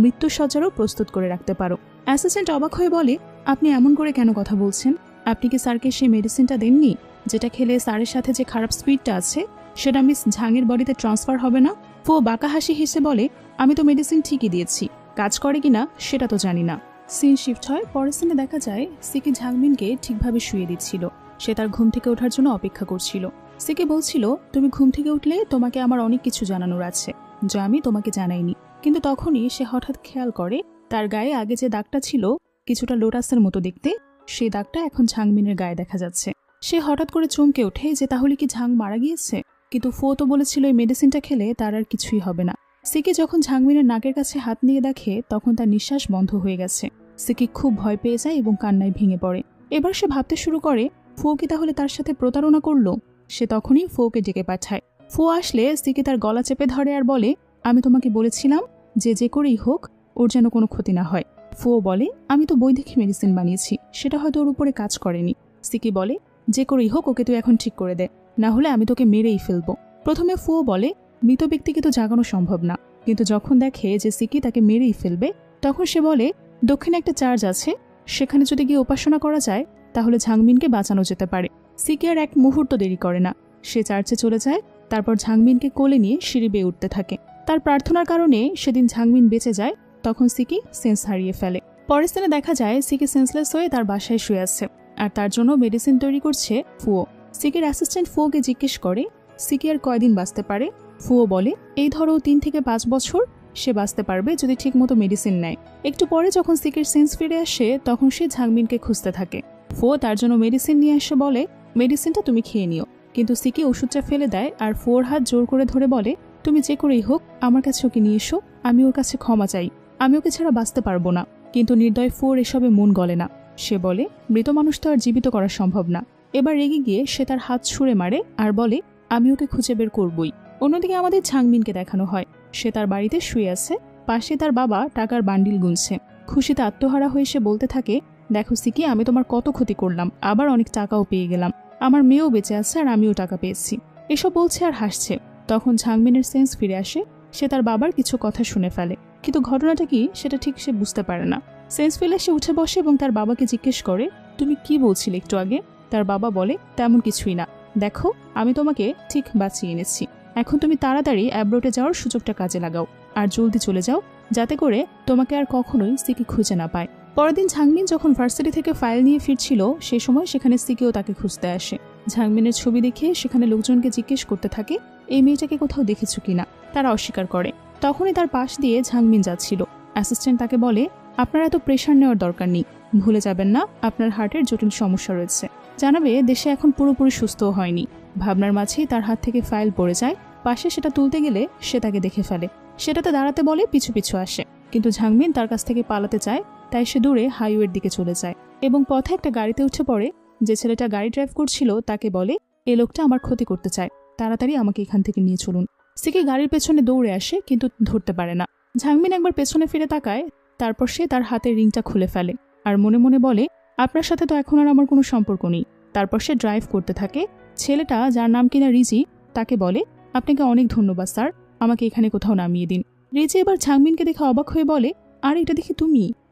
মৃত্যুসজ্জারও প্রস্তুত করে রাখতে পারো। অ্যাসিস্ট্যান্ট অবাক হয়ে বলে, আপনি এমন করে কেন কথা বলছেন? আপনি কি স্যারকে সেই মেডিসিনটা দেননি যেটা খেলে স্যারের সাথে যে খারাপ স্পিডটা আছে সেটা মিস ঝাংয়ের বডিতে ট্রান্সফার হবে না? ফো বাঁকা হাসি হেসে বলে, আমি তো মেডিসিন ঠিকই দিয়েছি, কাজ করে কিনা সেটা তো জানি না। সিন শিফট হয়। পরের সিনে দেখা যায় সিকি ঝাংমিনকে ঠিকভাবে শুয়ে দিচ্ছিল। সে তার ঘুম থেকে ওঠার জন্য অপেক্ষা করছিল। সিকি বলছিল, তুমি ঘুম থেকে উঠলে তোমাকে আমার অনেক কিছু জানানোর আছে যা আমি তোমাকে জানাইনি। কিন্তু তখনই সে হঠাৎ খেয়াল করে তার গায়ে আগে যে দাগটা ছিল কিছুটা লোটাসের মতো দেখতে, সেই দাগটা এখন ঝাংমিনের গায়ে দেখা যাচ্ছে। সে হঠাৎ করে চমকে ওঠে যে তাহলে কি ঝাং মারা গিয়েছে? কিন্তু ফো তো বলেছিল এই মেডিসিনটা খেলে তার আর কিছুই হবে না। সিকি যখন ঝাংমিনের নাকের কাছে হাত নিয়ে দেখে তখন তার নিঃশ্বাস বন্ধ হয়ে গেছে। সিকি খুব ভয় পেয়ে যায় এবং কান্নায় ভেঙে পড়ে। এবার সে ভাবতে শুরু করে, ফো কি তাহলে তার সাথে প্রতারণা করলো? সে তখনই ফোকে ডেকে পাঠায়। ফো আসলে সিকি তার গলা চেপে ধরে আর বলে, আমি তোমাকে বলেছিলাম যে করেই হোক ওর যেন কোনো ক্ষতি না হয়। ফো বলে, আমি তো বই দেখে মেডিসিন বানিয়েছি, সেটা হয়তো ওর উপরে কাজ করেনি। সিকি বলে, যে করেই হোক ওকে তুই এখন ঠিক করে দে, না হলে আমি তোকে মেরেই ফেলবো। প্রথমে ফো বলে মৃত ব্যক্তিকে তো জাগানো সম্ভব না, কিন্তু যখন দেখে যে সিকি তাকে মেরেই ফেলবে তখন সে বলে, দক্ষিণে একটা চার্চ আছে, সেখানে যদি গিয়ে উপাসনা করা যায় তাহলে ঝাংমিনকে বাঁচানো যেতে পারে। সিকি আর এক মুহূর্ত দেরি করে না, সে চার্চে চলে যায়। তারপর ঝাংমিনকে কোলে নিয়ে সিঁড়ি বেয়ে উঠতে থাকে। তার প্রার্থনার কারণে সেদিন ঝাংমিন বেঁচে যায়। তখন সিকি সেন্স হারিয়ে ফেলে। পরের দিনে দেখা যায় সিকি সেন্সলেস হয়ে তার বাসায় শুয়ে আছে আর তার জন্য মেডিসিন তৈরি করছে ফুও। সিকির অ্যাসিস্ট্যান্ট ফুওকে জিজ্ঞেস করে, সিকি আর কয়দিন বাঁচতে পারে? ফুও বলে, এই ধরো 3 থেকে 5 বছর সে বাঁচতে পারবে যদি ঠিকমতো মেডিসিন নেয়। একটু পরে যখন সিকির সেন্স ফিরে আসে তখন সে ঝাংমিনকে খুঁজতে থাকে। ফুও তার জন্য মেডিসিন নিয়ে এসে বলে, মেডিসিনটা তুমি খেয়ে নিও। কিন্তু সিকি ওষুধটা ফেলে দেয় আর ফুওর হাত জোর করে ধরে বলে, তুমি যে করেই হোক আমার কাছে ওকে নিয়ে এসো, আমি ওর কাছে ক্ষমা চাই, আমি ওকে ছাড়া বাঁচতে পারবো না। কিন্তু নির্দয় ফুওর এসবে মন গলে না। সে বলে, মৃত মানুষ তো আর জীবিত করা সম্ভব না। এবার রেগে গিয়ে সে তার হাত ছুঁড়ে মারে আর বলে, আমি ওকে খুঁজে বের করবই। অন্যদিকে আমাদের ঝাংমিনকে দেখানো হয়। সে তার বাড়িতে শুয়ে আছে, পাশে তার বাবা টাকার বান্ডিল গুনছে। খুশিতে আত্মহারা হয়ে সে বলতে থাকে, দেখো সিকি, আমি তোমার কত ক্ষতি করলাম, আবার অনেক টাকাও পেয়ে গেলাম, আমার মেয়েও বেঁচে আছে আর আমিও টাকা পেয়েছি। এসব বলছে আর হাসছে। তখন ঝাংমিনের সেন্স ফিরে আসে। সে তার বাবার কিছু কথা শুনে ফেলে, কিন্তু ঘটনাটা কি সেটা ঠিক সে বুঝতে পারে না। সেন্স ফেলে সে উঠে বসে এবং তার বাবাকে জিজ্ঞেস করে, তুমি কি বলছিলে একটু আগে? তার বাবা বলে, তেমন কিছুই না, দেখো আমি তোমাকে ঠিক বাঁচিয়ে এনেছি। এখন তুমি তাড়াতাড়ি অ্যাব্রোডে যাওয়ার সুযোগটা কাজে লাগাও আর জলদি চলে যাও, যাতে করে তোমাকে আর কখনোই সিকি খুঁজে না পায়। পরের দিন ঝাংমিন যখন ভার্সিটি থেকে ফাইল নিয়ে ফিরছিল সেই সময় সেখানে সিকিও তাকে খুঁজতে আসে। ঝাংমিনের ছবি দেখে সেখানে লোকজনকে জিজ্ঞেস করতে থাকে, এই মেয়েটাকে কোথাও দেখেছো কিনা। তারা অস্বীকার করে। তখনই তার পাশ দিয়ে ঝাংমিন যাচ্ছিল। অ্যাসিস্ট্যান্ট তাকে বলে, আপনার এত প্রেশার নেওয়ার দরকার নেই, ভুলে যাবেন না আপনার হার্টের জটিল সমস্যা রয়েছে। জানাবে দেশে এখন পুরোপুরি সুস্থও হয়নি। ভাবনার মাঝেই তার হাত থেকে ফাইল পড়ে যায়। পাশে সেটা তুলতে গেলে সে তাকে দেখে ফেলে। সেটাতে দাঁড়াতে বলে পিছু পিছু আসে, কিন্তু ঝাংমিন তার কাছ থেকে পালাতে চায়। তাই সে দূরে হাইওয়ের দিকে চলে যায় এবং পথে একটা গাড়িতে উঠে পড়ে। যে ছেলেটা গাড়ি ড্রাইভ করছিল তাকে বলে, এ লোকটা আমার ক্ষতি করতে চায়, তাড়াতাড়ি আমাকে এখান থেকে নিয়ে চলুন। সিকি গাড়ির পেছনে দৌড়ে আসে কিন্তু ধরতে পারে না। ঝাংমিন একবার পেছনে ফিরে তাকায়, তারপর সে তার হাতের রিংটা খুলে ফেলে আর মনে মনে বলে, আপনার সাথে তো এখন আর আমার কোনো সম্পর্ক নেই। তারপর সে ড্রাইভ করতে থাকে। ছেলেটা, যার নাম কিনা রিজি, তাকে বলে, আপনাকে অনেক ধন্যবাদ স্যার, আমাকে এখানে কোথাও নামিয়ে দিন। রিজি এবার ঝাংমিনকে দেখে অবাক হয়ে বলে, আর এটা দেখি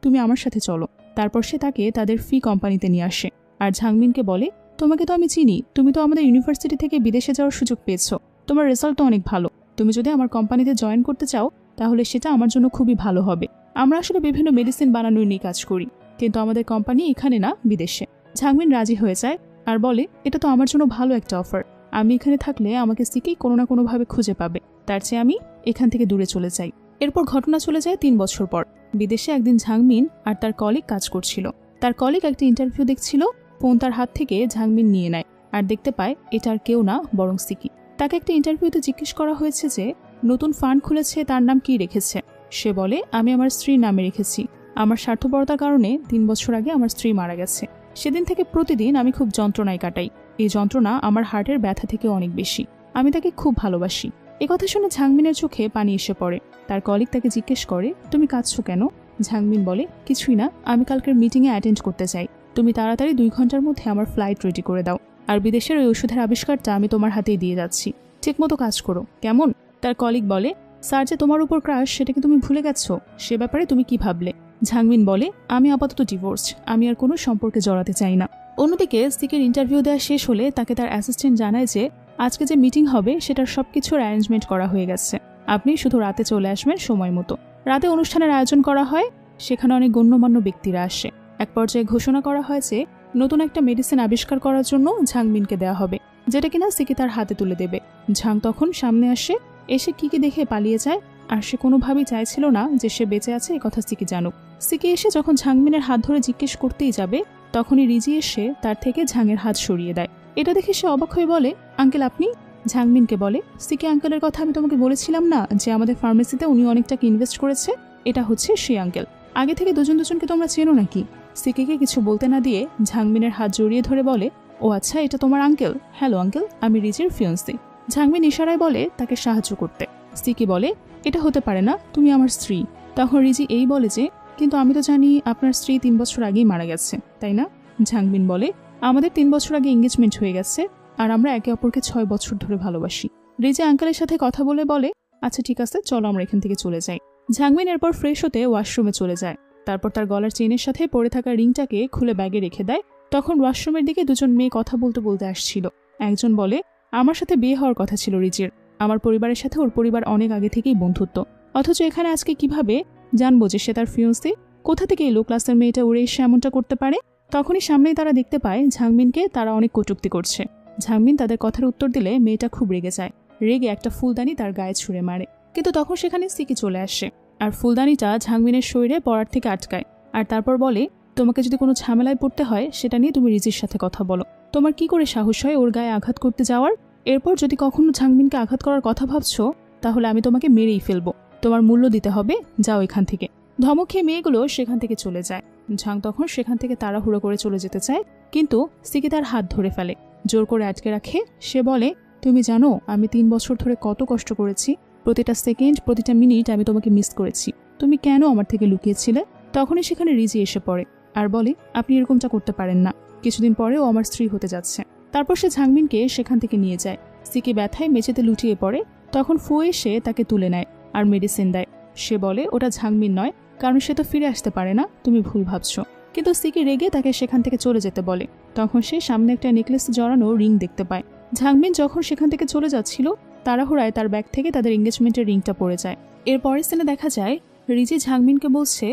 তুমি আমার সাথে চলো। তারপর সে তাকে তাদের ফি কোম্পানিতে নিয়ে আসে আর ঝাংমিনকে বলে, তোমাকে তো আমি চিনি, তুমি তো আমাদের ইউনিভার্সিটি থেকে বিদেশে যাওয়ার সুযোগ পেয়েছো, তোমার রেজাল্ট তো অনেক ভালো। তুমি যদি আমার কোম্পানিতে জয়েন করতে চাও তাহলে সেটা আমার জন্য খুবই ভালো হবে। আমরা আসলে বিভিন্ন মেডিসিন বানানোর নিয়ে কাজ করি, কিন্তু আমাদের কোম্পানি এখানে না, বিদেশে। ঝাংমিন রাজি হয়ে যায় আর বলে, এটা তো আমার জন্য ভালো একটা অফার। আমি এখানে থাকলে আমাকে সিকেই কোনো না কোনোভাবে খুঁজে পাবে, তার চেয়ে আমি এখান থেকে দূরে চলে যাই। এরপর ঘটনা চলে যায় 3 বছর পর। বিদেশে একদিন ঝাংমিন আর তার কলিগ কাজ করছিল। তার কলিগ একটা ইন্টারভিউ দেখছিল। ফোন তার হাত থেকে ঝাংমিন নিয়ে নেয় আর দেখতে পায় এটা আর কেউ না বরং সিকি। তাকে একটা ইন্টারভিউতে জিজ্ঞেস করা হয়েছে যে নতুন ফান্ড খুলেছে, তার নাম কি রেখেছে। সে বলে, আমি আমার স্ত্রীর নামে রেখেছি। আমার স্বার্থপরতার কারণে 3 বছর আগে আমার স্ত্রী মারা গেছে। সেদিন থেকে প্রতিদিন আমি খুব যন্ত্রণায় কাটাই। এই যন্ত্রণা আমার হার্টের ব্যথা থেকে অনেক বেশি। আমি তাকে খুব ভালোবাসি। কথা শুনে ঝাংমিনের চোখে পানি এসে পড়ে। তার কলিগ তাকে জিজ্ঞেস করে, তুমি কাঁদছো কেন? ঝাংমিন বলে, কিছুই না, আমি কালকের মিটিংয়ে অ্যাটেন্ড করতে চাই। তুমি তাড়াতাড়ি 2 ঘন্টার মধ্যে আমার ফ্লাইট রেডি করে দাও। আর বিদেশের ওই ওষুধের আবিষ্কারটা আমি তোমার হাতেই দিয়ে যাচ্ছি। ঠিকমতো কাজ করো, কেমন? তার কলিগ বলে, স্যার যে তোমার উপর ক্রাশ সেটা কি তুমি ভুলে গেছো? সে ব্যাপারে তুমি কি ভাবলে? ঝাংমিন বলে, আমি আপাতত ডিভোর্স, আমি আর কোনো সম্পর্কে জড়াতে চাই না। অন্যদিকে সিকের ইন্টারভিউ দেওয়া শেষ হলে তাকে তার অ্যাসিস্ট্যান্ট জানায় যে আজকে যে মিটিং হবে সেটার সবকিছুর অ্যারেঞ্জমেন্ট করা হয়ে গেছে, আপনি শুধু রাতে চলে আসবেন সময় মতো। রাতে অনুষ্ঠানের আয়োজন করা হয়, সেখানে অনেক গণ্যমান্য ব্যক্তিরা আসে। এক পর্যায়ে ঘোষণা করা হয় যে নতুন একটা মেডিসিন আবিষ্কার করার জন্য ঝাংমিনকে দেওয়া হবে, যেটা কিনা সিকি তার হাতে তুলে দেবে। ঝাং তখন সামনে আসে, এসে কি দেখে পালিয়ে যায়, আর সে কোনোভাবেই চাইছিল না যে সে বেঁচে আছে এই কথা সিকি জানুক। সিকি এসে যখন ঝাংমিনের হাত ধরে জিজ্ঞেস করতেই যাবে, তখনই রিজি এসে তার থেকে ঝাংয়ের হাত সরিয়ে দেয়। এটা দেখে সে অবাক হয়ে বলে, আঙ্কেল আপনি? ঝাংমিনকে বলে, সিকি আঙ্কেলের কথা আমি তোমাকে বলেছিলাম না যে আমাদের ফার্মেসিতে উনি অনেক টাকা ইনভেস্ট করেছে? এটা হচ্ছে সেই আঙ্কেল। আগে থেকে দুজনকে তোমরা চেনো নাকি? সিকিকে কিছু বলতে না দিয়ে ঝাংমিনের হাত জড়িয়ে ধরে বলে, ও আচ্ছা, এটা তোমার আঙ্কেল? হ্যালো আঙ্কেল, আমি রিজির ফিয়ন্সি। ঝাংমিন ইশারায় বলে তাকে সাহায্য করতে। সিকি বলে, এটা হতে পারে না, তুমি আমার স্ত্রী। তখন রিজি এই বলে যে, কিন্তু আমি তো জানি আপনার স্ত্রী 3 বছর আগেই মারা গেছে, তাই না? ঝাংমিন বলে, আমাদের 3 বছর আগে এঙ্গেজমেন্ট হয়ে গেছে, আর আমরা একে অপরকে 6 বছর ধরে ভালোবাসি। রিজি আঙ্কেলের সাথে কথা বলে বলে, আচ্ছা ঠিক আছে, চলো আমরা এখান থেকে চলে যাই। ঝাংমিন এরপর ফ্রেশ হতে ওয়াশরুমে চলে যায়। তারপর তার গলার চেইনের সাথে পড়ে থাকা রিংটাকে খুলে ব্যাগে রেখে দেয়। তখন ওয়াশরুমের দিকে দুজন মেয়ে কথা বলতে বলতে আসছিল। একজন বলে, আমার সাথে বিয়ে হওয়ার কথা ছিল রিজির, আমার পরিবারের সাথে ওর পরিবার অনেক আগে থেকেই বন্ধুত্ব, অথচ এখানে আজকে কিভাবে জানবো যে সে তার ফিয়ন্সি? কোথা থেকে এই লো ক্লাসের মেয়েটা উড়ে এসে এমনটা করতে পারে? তখনই সামনেই তারা দেখতে পায় ঝাংমিনকে তারা অনেক কটূক্তি করছে। ঝাংমিন তাদের কথার উত্তর দিলে মেয়েটা খুব রেগে যায়। রেগে একটা ফুলদানি তার গায়ে ছুঁড়ে মারে, কিন্তু তখন সেখানে সিকি চলে আসে আর ফুলদানিটা ঝাংমিনের শরীরে পড়ার থেকে আটকায়। আর তারপর বলে, তোমাকে যদি কোনো ঝামেলায় পড়তে হয় সেটা নিয়ে তুমি রিজির সাথে কথা বলো। তোমার কি করে সাহস হয় ওর গায়ে আঘাত করতে যাওয়ার? এরপর যদি কখনো ঝাংমিনকে আঘাত করার কথা ভাবছো তাহলে আমি তোমাকে মেরেই ফেলবো, তোমার মূল্য দিতে হবে, যাও এখান থেকে। ধমক খেয়ে মেয়েগুলো সেখান থেকে চলে যায়। ঝাং তখন সেখান থেকে তাড়াহুড়ো করে চলে যেতে চায়, কিন্তু সিকি তার হাত ধরে ফেলে, জোর করে আটকে রাখে। সে বলে, তুমি জানো আমি 3 বছর ধরে কত কষ্ট করেছি, প্রতিটা সেকেন্ড প্রতিটা মিনিট আমি তোমাকে মিস করেছি, তুমি কেন আমার থেকে লুকিয়েছিলে? তখনই সেখানে রিজি এসে পড়ে আর বলে, আপনি এরকমটা করতে পারেন না, কিছুদিন পরেও আমার স্ত্রী হতে যাচ্ছে। তারপর সে ঝাংমিনকে সেখান থেকে নিয়ে যায়। সিকি ব্যথায় মেঝেতে লুটিয়ে পড়ে। তখন ফু এসে তাকে তুলে নেয় আর মেডিসিন দেয়। সে বলে, ওটা ঝাংমিন নয়, কারণ সে তো ফিরে আসতে পারে না, তুমি ভুল ভাবছো। কিন্তু সিকি রেগে তাকে সেখান থেকে চলে যেতে বলে। তখন সে সামনে একটা নেকলেস জড়ানো রিং দেখতে পায়। ঝাংমিন যখন সেখান থেকে চলে যাচ্ছিল, তাড়াহুড়ায় তার ব্যাগ থেকে তাদের এঙ্গেজমেন্টের রিংটা পড়ে যায়। এরপরের সিনে দেখা যায় রিজি ঝাংমিনকে বলছে,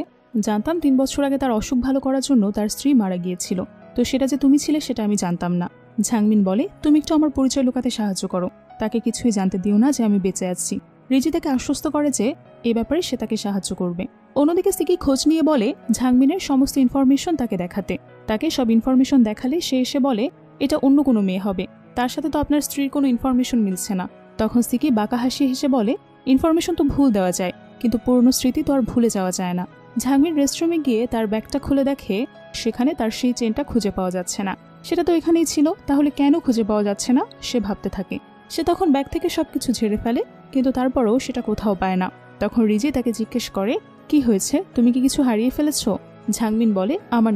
জানতাম 3 বছর আগে তার অসুখ ভালো করার জন্য তার স্ত্রী মারা গিয়েছিল, তো সেটা যে তুমি ছিলে সেটা আমি জানতাম না। ঝাংমিন বলে, তুমি একটু আমার পরিচয় লুকাতে সাহায্য করো, তাকে কিছুই জানতে দিও না যে আমি বেঁচে আছি। রিজি তাকে আশ্বস্ত করে যে এ ব্যাপারে সে তাকে সাহায্য করবে। অন্যদিকে সিকি খোঁজ নিয়ে বলে ঝাংমিনের সমস্ত ইনফরমেশন তাকে দেখাতে। তাকে সব ইনফরমেশন দেখালে সে এসে বলে, এটা অন্য কোনো মেয়ে হবে, তার সাথে তো আপনার স্ত্রীর কোনো ইনফরমেশন মিলছে না। তখন সিকি বাঁকা হাসি হেসে বলে, ইনফরমেশন তো ভুল দেওয়া যায়, কিন্তু পুরনো স্মৃতি তো আর ভুলে যাওয়া যায় না। ঝাংমিন রেস্টরুমে গিয়ে তার ব্যাগটা খুলে দেখে সেখানে তার সেই চেনটা খুঁজে পাওয়া যাচ্ছে না। সেটা তো এখানেই ছিল, তাহলে কেন খুঁজে পাওয়া যাচ্ছে না সে ভাবতে থাকে। সে তখন ব্যাগ থেকে সবকিছু ঝেড়ে ফেলে, কিন্তু তারপরও সেটা কোথাও পায় না। তখন রিজি তাকে জিজ্ঞেস করে, কি হয়েছে, তুমি কি কিছু হারিয়ে ফেলেছো? ঝাংমিন বলে, আমার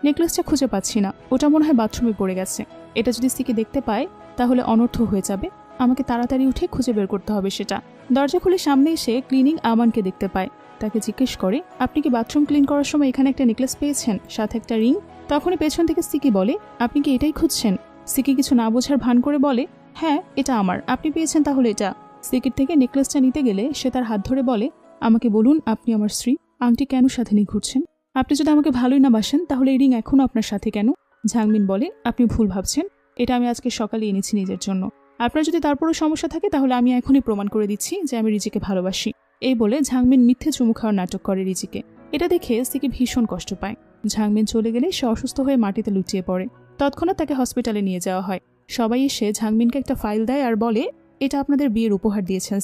নেকলেসটা খুঁজে পাচ্ছি না, ওটা মনে হয় বাথরুমে পড়ে গেছে। এটা যদি সিকি দেখতে পায় তাহলে অনর্থ হয়ে যাবে, আমাকে তাড়াতাড়ি উঠে খুঁজে বের করতে হবে সেটা। দরজা খুলে সামনে এসে ক্লিনিং আমানকে দেখতে পায়। তাকে জিজ্ঞেস করে, আপনি কি বাথরুম ক্লিন করার সময় এখানে একটা নেকলেস পেয়েছেন, সাথে একটা রিং? তখনই পেছন থেকে সিকি বলে, আপনি কি এটাই খুঁজছেন? সিকি কিছু না বোঝার ভান করে বলে, হ্যাঁ এটা আমার, আপনি পেয়েছেন তাহলে এটা। সিকির থেকে নেকলেসটা নিতে গেলে সে তার হাত ধরে বলে, আমাকে বলুন আপনি আমার স্ত্রী, আংটি কেন সাথে নিয়ে ঘুরছেন? আপনি যদি আমাকে ভালোই না বাসেন তাহলে এই রিং এখনও আপনার সাথে কেন? ঝাংমিন বলে, আপনি ভুল ভাবছেন, এটা আমি আজকে সকালে এনেছি নিজের জন্য। আপনার যদি তারপরও সমস্যা থাকে তাহলে আমি এখনই প্রমাণ করে দিচ্ছি যে আমি রিজিকে ভালোবাসি। এই বলে ঝাংমিন মিথ্যে চুমু খাওয়ার নাটক করে রিজিকে। এটা দেখে সিকি ভীষণ কষ্ট পায়। ঝাংমিন চলে গেলে সে অসুস্থ হয়ে মাটিতে লুটিয়ে পড়ে। তৎক্ষণাৎ তাকে হসপিটালে নিয়ে যাওয়া হয়। সবাই এসে ঝাংমিনকে একটা ফাইল দেয় আর বলে, এটা আপনাদের বিয়ের উপহার দিয়েছেন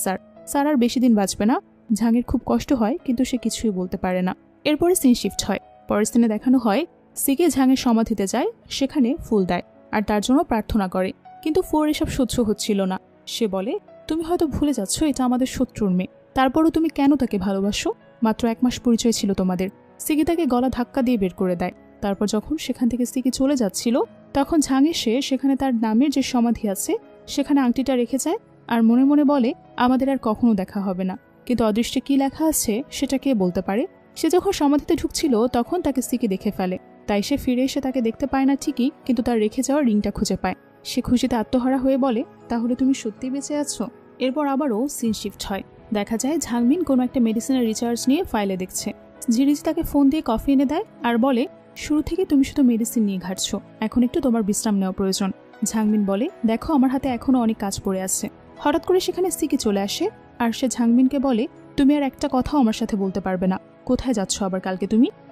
স্যার আর বেশি দিন বাঁচবে না। ঝাংয়ের খুব কষ্ট হয়, কিন্তু সে কিছুই বলতে পারে না। এরপরে সিন শিফট হয়। পরের সিনে দেখানো হয় সিকে ঝাংয়ের সমাধিতে যায়, সেখানে ফুল দেয় আর তার জন্য প্রার্থনা করে। কিন্তু ফোর এসব সহ্য হচ্ছিল না। সে বলে, তুমি হয়তো ভুলে যাচ্ছ এটা আমাদের শত্রুর মেয়ে, তারপরও তুমি কেন তাকে ভালোবাসো? মাত্র 1 মাস পরিচয় ছিল তোমাদের। সিকি তাকে গলা ধাক্কা দিয়ে বের করে দেয়। তারপর যখন সেখান থেকে সিকি চলে যাচ্ছিল তখন ঝাং এসে সেখানে তার নামের যে সমাধি আছে সেখানে আংটিটা রেখে যায় আর মনে মনে বলে আমাদের আর কখনো দেখা হবে না। কিন্তু অদৃষ্টে কি লেখা আছে সেটা কে বলতে পারে। সে যখন সমাধিতে ঢুকছিল তখন তাকে সিকি দেখে ফেলে, তাই সে ফিরে এসে তাকে দেখতে পায় না ঠিকই, কিন্তু তার রেখে যাওয়া রিংটা খুঁজে পায়। সে খুশিতে আত্মহারা হয়ে বলে তাহলে তুমি সত্যিই বেঁচে আছো। এরপর আবারও সিন শিফট হয়। দেখা যায় ঝাংমিন কোনো একটা মেডিসিনের রিচার্জ নিয়ে ফাইলে দেখছে। ঝিরিজি তাকে ফোন দিয়ে কফি এনে দেয় আর বলে শুরু থেকে তুমি শুধু মেডিসিন নিয়ে ঘাটছো, এখন একটু তোমার বিশ্রাম নেওয়া প্রয়োজন। ঝাংমিন বলে দেখো আমার হাতে এখনো অনেক কাজ পড়ে আছে। হঠাৎ করে সেখানে সিকি চলে আসে আর সে ঝাংমিনকে বলে তুমি আর একটা কথাও আমার সাথে বলতে পারবে না। কোথায় যাচ্ছ আবার কালকে?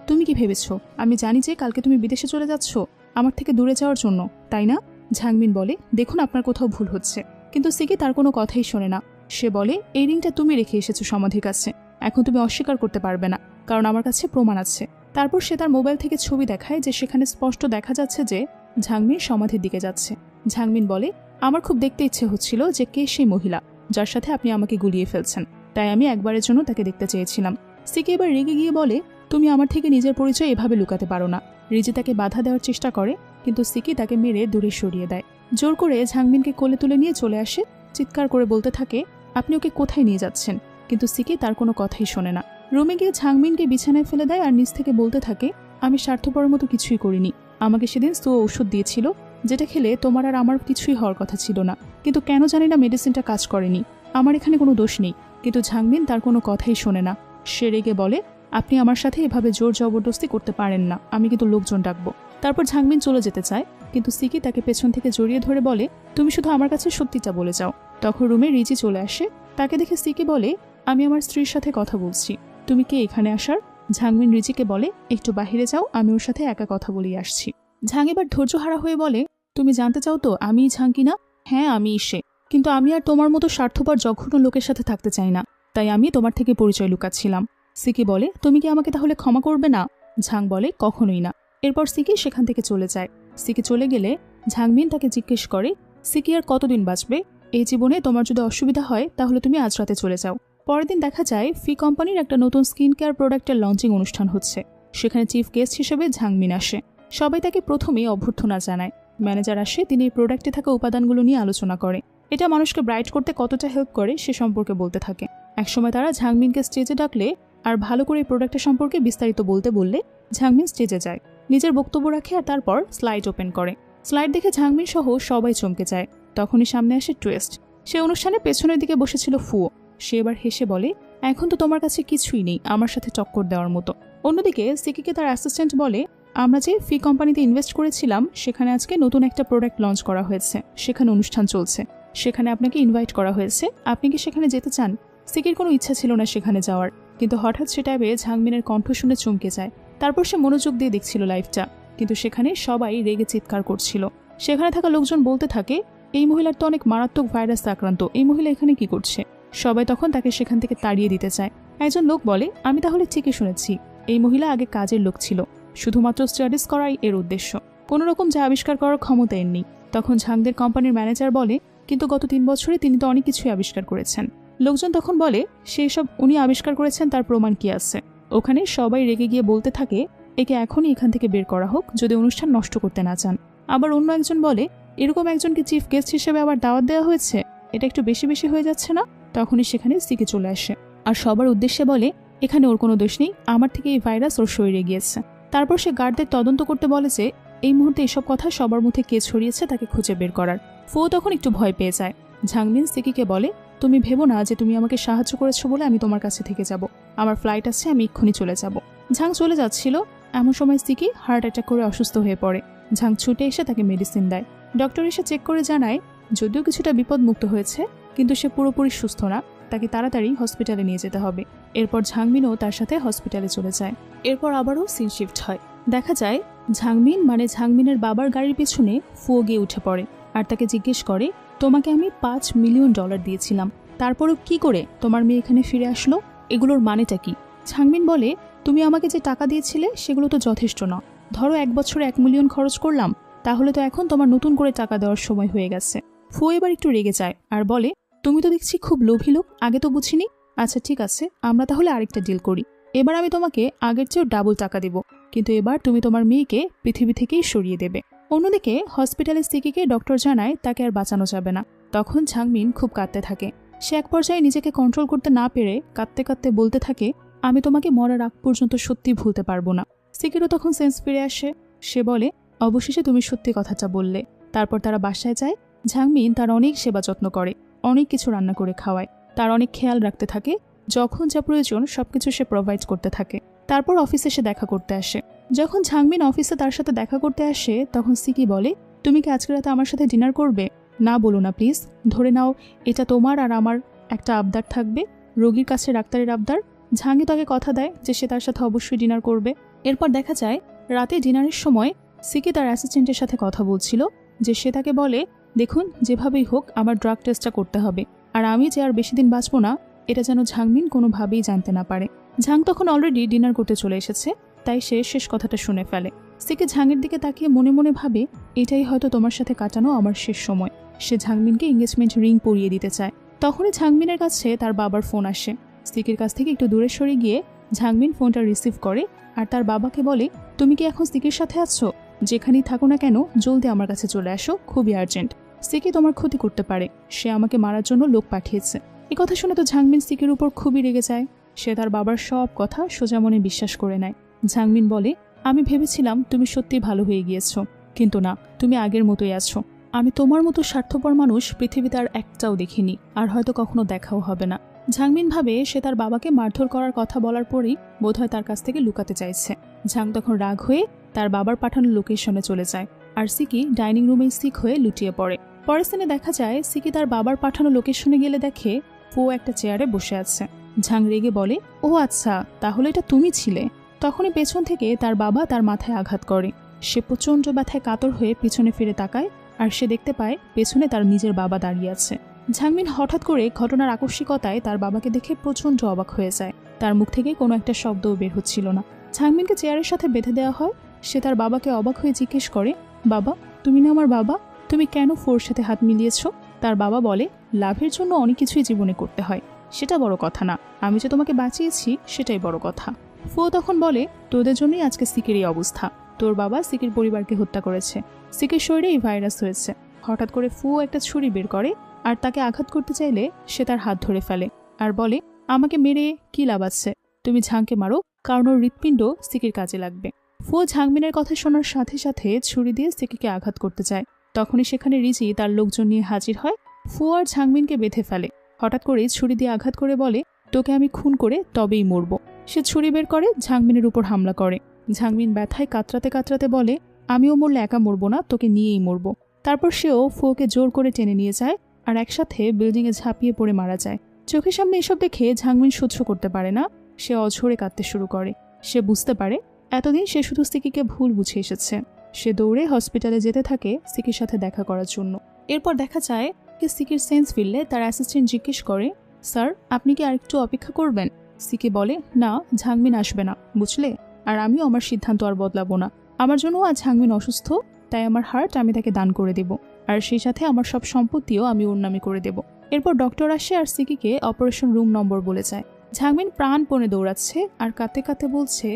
তুমি কি ভেবেছো আমি জানি যে কালকে তুমি বিদেশে চলে যাচ্ছ আমার থেকে দূরে যাওয়ার জন্য, তাই না? ঝাংমিন বলে দেখুন আপনার কোথাও ভুল হচ্ছে। কিন্তু সিকি তার কোনো কথাই শোনে না। সে বলে এই রিংটা তুমি রেখে এসেছো সমাধির কাছে, এখন তুমি অস্বীকার করতে পারবে না কারণ আমার কাছে প্রমাণ আছে। তারপর সে তার মোবাইল থেকে ছবি দেখায় যে সেখানে স্পষ্ট দেখা যাচ্ছে যে ঝাংমিন সমাধির দিকে যাচ্ছে। ঝাংমিন বলে আমার খুব দেখতে ইচ্ছে হচ্ছিল যে কে সেই মহিলা যার সাথে আপনি আমাকে গুলিয়ে ফেলছেন, তাই আমি একবারের জন্য তাকে দেখতে চেয়েছিলাম। সিকি এবার রেগে গিয়ে বলে তুমি আমার থেকে নিজের পরিচয় এভাবে লুকাতে পারো না। রিজি তাকে বাধা দেওয়ার চেষ্টা করে কিন্তু সিকি তাকে মেরে দূরে সরিয়ে দেয়। জোর করে ঝাংমিনকে কোলে তুলে নিয়ে চলে আসে, চিৎকার করে বলতে থাকে আপনি ওকে কোথায় নিয়ে যাচ্ছেন, কিন্তু সিকি তার কোনো কথাই শোনে না। রুমে গিয়ে ঝাংমিনকে বিছানায় ফেলে দেয় আর নিচ থেকে বলতে থাকে আমি স্বার্থপরের মতো কিছুই করিনি। আমাকে সেদিন সু ঔষধ দিয়েছিল যেটা খেলে তোমার আর আমার কিছুই হওয়ার কথা ছিল না, কিন্তু কেন জানি না মেডিসিনটা কাজ করেনি। আমার এখানে কোনো দোষ নেই। কিন্তু ঝাংমিন তার কোনো কথাই শোনে না। সে রেগে বলে আপনি আমার সাথে এভাবে জোর জবরদস্তি করতে পারেন না, আমি কিন্তু লোকজন ডাকবো। তারপর ঝাংমিন চলে যেতে চায় কিন্তু সিকি তাকে পেছন থেকে জড়িয়ে ধরে বলে তুমি শুধু আমার কাছে সত্যিটা বলে যাও। তখন রুমে রিজি চলে আসে। তাকে দেখে সিকি বলে আমি আমার স্ত্রীর সাথে কথা বলছি, তুমি কে এখানে আসার? ঝাংমিন রিজিকে বলে একটু বাহিরে যাও, আমি ওর সাথে একা কথা বলিয়ে আসছি। ঝাং এবার ধৈর্যহারা হয়ে বলে তুমি জানতে চাও তো আমিই ঝাং কিনা? হ্যাঁ আমিই সে, কিন্তু আমি আর তোমার মতো স্বার্থপর জঘন্য লোকের সাথে থাকতে চাই না, তাই আমি তোমার থেকে পরিচয় লুকাচ্ছিলাম। সিকি বলে তুমি কি আমাকে তাহলে ক্ষমা করবে না? ঝাং বলে কখনোই না। এরপর সিকি সেখান থেকে চলে যায়। সিকি চলে গেলে ঝাংমিন তাকে জিজ্ঞেস করে সিকি আর কতদিন বাঁচবে? এই জীবনে তোমার যদি অসুবিধা হয় তাহলে তুমি আজ রাতে চলে যাও। পরের দিন দেখা যায় ফি কোম্পানির একটা নতুন স্কিন কেয়ার প্রোডাক্টের লঞ্চিং অনুষ্ঠান হচ্ছে। সেখানে চিফ গেস্ট হিসেবে ঝাংমিন আসে। সবাই তাকে প্রথমেই অভ্যর্থনা জানায়। ম্যানেজার আসে, তিনি এই প্রোডাক্টে থাকা উপাদানগুলো নিয়ে আলোচনা করে। এটা মানুষকে ব্রাইট করতে কতটা হেল্প করে সে সম্পর্কে বলতে থাকে। একসময় তারা ঝাংমিনকে স্টেজে ডাকলে আর ভালো করে এই প্রোডাক্টের সম্পর্কে বিস্তারিত বলতে বললে ঝাংমিন স্টেজে যায়, নিজের বক্তব্য রাখে আর তারপর স্লাইড ওপেন করে। স্লাইড দেখে ঝাংমিন সহ সবাই চমকে যায়। তখনই সামনে আসে টুইস্ট। সে অনুষ্ঠানে পেছনের দিকে বসেছিল ফুও। সে এবার হেসে বলে এখন তো তোমার কাছে কিছুই নেই আমার সাথে টক্কর দেওয়ার মতো। অন্যদিকে সিকিকে তার অ্যাসিস্ট্যান্ট বলে আমরা যে ফি কোম্পানিতে ইনভেস্ট করেছিলাম সেখানে আজকে নতুন একটা প্রোডাক্ট লঞ্চ করা হয়েছে, সেখানে অনুষ্ঠান চলছে, সেখানে আপনাকে ইনভাইট করা হয়েছে, আপনি কি সেখানে যেতে চান? সিকির কোনো ইচ্ছা ছিল না সেখানে যাওয়ার, কিন্তু হঠাৎ সেটা পেয়ে ঝাংমিনের কণ্ঠ শুনে চমকে যায়। তারপর সে মনোযোগ দিয়ে দেখছিল লাইভটা, কিন্তু সেখানে সবাই রেগে চিৎকার করছিল। সেখানে থাকা লোকজন বলতে থাকে এই মহিলার তো অনেক মারাত্মক ভাইরাস আক্রান্ত, এই মহিলা এখানে কি করছে? সবাই তখন তাকে সেখান থেকে তাড়িয়ে দিতে চায়। একজন লোক বলে আমি তাহলে ঠিকই শুনেছি, এই মহিলা আগে কাজের লোক ছিল, শুধুমাত্র স্টাডিজ করাই এর উদ্দেশ্য, কোনো রকম যা আবিষ্কার করার ক্ষমতা এর নেই। তখন ঝাংদের কোম্পানির ম্যানেজার বলে কিন্তু গত 3 বছরে তিনি তো অনেক কিছুই আবিষ্কার করেছেন। লোকজন তখন বলে সেই সব উনি আবিষ্কার করেছেন তার প্রমাণ কি আছে? ওখানে সবাই রেগে গিয়ে বলতে থাকে একে এখনই এখান থেকে বের করা হোক যদি অনুষ্ঠান নষ্ট করতে না চান। আবার অন্য একজন বলে এরকম একজনকে চিফ গেস্ট হিসেবে আবার দাওয়াত দেওয়া হয়েছে, এটা একটু বেশি বেশি হয়ে যাচ্ছে না? তখনই সেখানে সিকি চলে আসে আর সবার উদ্দেশ্যে বলে এখানে ওর কোনো দোষ নেই, আমার থেকে এই ভাইরাস ওর শরীরে গিয়েছে। তারপর সে গার্ডদের তদন্ত করতে বলে যে এই মুহূর্তে এসব কথা সবার মধ্যে কে ছড়িয়েছে তাকে খুঁজে বের করার। ফো তখন একটু ভয় পেয়ে যায়। ঝাংমিন সিকিকে বলে তুমি ভেবো না যে তুমি আমাকে সাহায্য করেছো বলে আমি তোমার কাছে থেকে যাব, আমার ফ্লাইট আছে, আমি এক্ষুনি চলে যাব। ঝাং চলে যাচ্ছিল, এমন সময় সিকি হার্ট অ্যাটাক করে অসুস্থ হয়ে পড়ে। ঝাং ছুটে এসে তাকে মেডিসিন দেয়। ডক্টর এসে চেক করে জানায় যদিও কিছুটা বিপদমুক্ত হয়েছে কিন্তু সে পুরোপুরি সুস্থ না, তাকে তাড়াতাড়ি হসপিটালে নিয়ে যেতে হবে। এরপর ঝাংমিনও তার সাথে হসপিটালে চলে যায়। এরপর আবারও সিন শিফট হয়। দেখা যায় ঝাংমিন মানে ঝাংমিনের বাবার গাড়ির পেছনে ফুও গিয়ে উঠে পড়ে আর তাকে জিজ্ঞেস করে তোমাকে আমি $5 মিলিয়ন দিয়েছিলাম, তারপরও কি করে তোমার মেয়ে এখানে ফিরে আসলো? এগুলোর মানেটা কি? ঝাংমিন বলে তুমি আমাকে যে টাকা দিয়েছিলে সেগুলো তো যথেষ্ট না, ধরো 1 বছরে $1 মিলিয়ন খরচ করলাম, তাহলে তো এখন তোমার নতুন করে টাকা দেওয়ার সময় হয়ে গেছে। ফুও এবার একটু রেগে যায় আর বলে তুমি তো দেখছি খুব লোভী লোক, আগে তো বুঝিনি। আচ্ছা ঠিক আছে, আমরা তাহলে আরেকটা ডিল করি, এবার আমি তোমাকে আগের চেয়েও ডাবল টাকা দেব, কিন্তু এবার তুমি তোমার মেয়েকে পৃথিবী থেকেই সরিয়ে দেবে। অন্যদিকে হসপিটালে সিকিকে ডক্টর জানায় তাকে আর বাঁচানো যাবে না। তখন ঝাংমিন খুব কাঁদতে থাকে। সে এক পর্যায়ে নিজেকে কন্ট্রোল করতে না পেরে কাঁদতে কাঁদতে বলতে থাকে, আমি তোমাকে মরার আগ পর্যন্ত সত্যি ভুলতে পারবো না। সিকিরও তখন সেন্স ফিরে আসে। সে বলে, অবশেষে তুমি সত্যি কথাটা বললে। তারপর তারা বাসায় যায়। ঝাংমিন তার অনেক সেবা যত্ন করে, অনেক কিছু রান্না করে খাওয়ায়, তার অনেক খেয়াল রাখতে থাকে। যখন যা প্রয়োজন সবকিছু সে প্রোভাইড করতে থাকে। তারপর অফিসে সে দেখা করতে আসে। যখন ঝাংমিন অফিসে তার সাথে দেখা করতে আসে তখন সিকি বলে, তুমি কি আজকে রাতে আমার সাথে ডিনার করবে? না বলো না প্লিজ, ধরে নাও এটা তোমার আর আমার একটা আবদার থাকবে, রোগীর কাছে ডাক্তারের আবদার। ঝাংই তাকে কথা দেয় যে সে তার সাথে অবশ্যই ডিনার করবে। এরপর দেখা যায় রাতে ডিনারের সময় সিকি তার অ্যাসিস্ট্যান্টের সাথে কথা বলছিল যে সে তাকে বলে, দেখুন যেভাবেই হোক আমার ড্রাগ টেস্টটা করতে হবে, আর আমি যে আর বেশি দিন বাঁচবো না এটা যেন ঝাংমিন কোনোভাবেই জানতে না পারে। ঝাং তখন অলরেডি ডিনার করতে চলে এসেছে, তাই সে শেষ কথাটা শুনে ফেলে। সিকি ঝাংয়ের দিকে তাকিয়ে মনে মনে ভাবে, এটাই হয়তো তোমার সাথে কাটানো আমার শেষ সময়। সে ঝাংমিনকে এঙ্গেজমেন্ট রিং পরিয়ে দিতে চায়। তখনই ঝাংমিনের কাছে তার বাবার ফোন আসে। সিকির কাছ থেকে একটু দূরে সরে গিয়ে ঝাংমিন ফোনটা রিসিভ করে আর তার বাবাকে বলে, তুমি কি এখন সিকির সাথে আছো? যেখানেই থাকো না কেন জলদি আমার কাছে চলে আসো, খুবই আর্জেন্ট। সিকি তোমার ক্ষতি করতে পারে, সে আমাকে মারার জন্য লোক পাঠিয়েছে। এই কথা শুনে তো ঝাংমিন সিকির উপর খুবই রেগে যায়। সে তার বাবার সব কথা সোজা মনে বিশ্বাস করে নেয়। ঝাংমিন বলে, আমি ভেবেছিলাম তুমি সত্যি ভালো হয়ে গিয়েছো, কিন্তু না, তুমি আগের মতোই আছো। আমি তোমার মতো স্বার্থপর মানুষ পৃথিবীতে আর একটাও দেখিনি, আর হয়তো কখনো দেখাও হবে না। ঝাংমিন ভাবে সে তার বাবাকে মারধর করার কথা বলার পরেই বোধহয় তার কাছ থেকে লুকাতে চাইছে। ঝাং তখন রাগ হয়ে তার বাবার পাঠানো লোকেশনে চলে যায়, আর সিকি ডাইনিং রুমে সিক হয়ে লুটিয়ে পড়ে। পরের দিনে দেখা যায় সিকি তার বাবার পাঠানো লোকেশনে গেলে দেখে ফো একটা চেয়ারে বসে আছে। ঝাং রেগে বলে, ও আচ্ছা, তাহলে এটা তুমি ছিলে। তখনই পেছন থেকে তার বাবা তার মাথায় আঘাত করে। সে প্রচণ্ড ব্যথায় কাতর হয়ে পিছনে ফিরে তাকায়, আর সে দেখতে পায় পেছনে তার নিজের বাবা দাঁড়িয়ে আছে। ঝাংমিন হঠাৎ করে ঘটনার আকস্মিকতায় তার বাবাকে দেখে প্রচণ্ড অবাক হয়ে যায়। তার মুখ থেকে কোনো একটা শব্দও বের হচ্ছিল না। ঝাংমিনকে চেয়ারের সাথে বেঁধে দেওয়া হয়। সে তার বাবাকে অবাক হয়ে জিজ্ঞেস করে, বাবা, তুমি না আমার বাবা? তুমি কেন ফোর সাথে হাত মিলিয়েছ? তার বাবা বলে, লাভের জন্য অনেক কিছুই জীবনে করতে হয়, সেটা বড় কথা না, আমি যে তোমাকে বাঁচিয়েছি সেটাই বড় কথা। ফো তখন বলে, তোদের জন্যই আজকে সিকির এই অবস্থা। তোর বাবা সিকির পরিবারকে হত্যা করেছে, সিকির শরীরে এই ভাইরাস হয়েছে। হঠাৎ করে ফু একটা ছুরি বের করে আর তাকে আঘাত করতে চাইলে সে তার হাত ধরে ফেলে আর বলে, আমাকে মেরে কি লাভ আছে? তুমি ঝাংকে মারো, কারণ ওর হৃৎপিণ্ড সিকির কাজে লাগবে। ফু ঝাংমিনের কথা শোনার সাথে সাথে ছুরি দিয়ে সিকিকে আঘাত করতে চায়। তখনই সেখানে রিজি তার লোকজন নিয়ে হাজির হয়। ফু আর ঝাংমিনকে বেঁধে ফেলে। হঠাৎ করে ছুরি দিয়ে আঘাত করে বলে, তোকে আমি খুন করে তবেই মরব। সে ছুরি বের করে ঝাংমিনের উপর হামলা করে। ঝাংমিন ব্যথায় কাতরাতে কাতরাতে বলে, আমিও মরলে একা মরবো না, তোকে নিয়েই মরবো। তারপর সেও ফুকে জোর করে টেনে নিয়ে যায় আর একসাথে বিল্ডিংয়ে ঝাঁপিয়ে পড়ে মারা যায়। চোখের সামনে এসব দেখে ঝাংমিন সহ্য করতে পারে না। সে অঝরে কাঁদতে শুরু করে। সে বুঝতে পারে এতদিন সে শুধু সিকিকে ভুল বুঝে এসেছে। সে দৌড়ে হসপিটালে যেতে থাকে সিকির সাথে দেখা করার জন্য। এরপর দেখা যায় যে সিকির সেন্স ফিরলে তার অ্যাসিস্ট্যান্ট জিজ্ঞেস করে, স্যার, আপনি কি আরেকটু অপেক্ষা করবেন? সিকি বলে, না, ঝাংমিন আসবে না, বুঝলে, আর আমিও আমার সিদ্ধান্ত আর বদলাবো না। আমার জন্য আজ ঝাংমিন অসুস্থ, তাই আমার হার্ট আমি তাকে দান করে দেব, আর সেই সাথে আমার সব সম্পত্তিও আমি ওর নামে করে দেব। এরপর ডক্টর আসে আর সিকিকে অপারেশন রুম নম্বর বলে যায়। ঝাংমিন প্রাণপণে দৌড়াচ্ছে আর কাঁদতে কাঁদতে বলছে,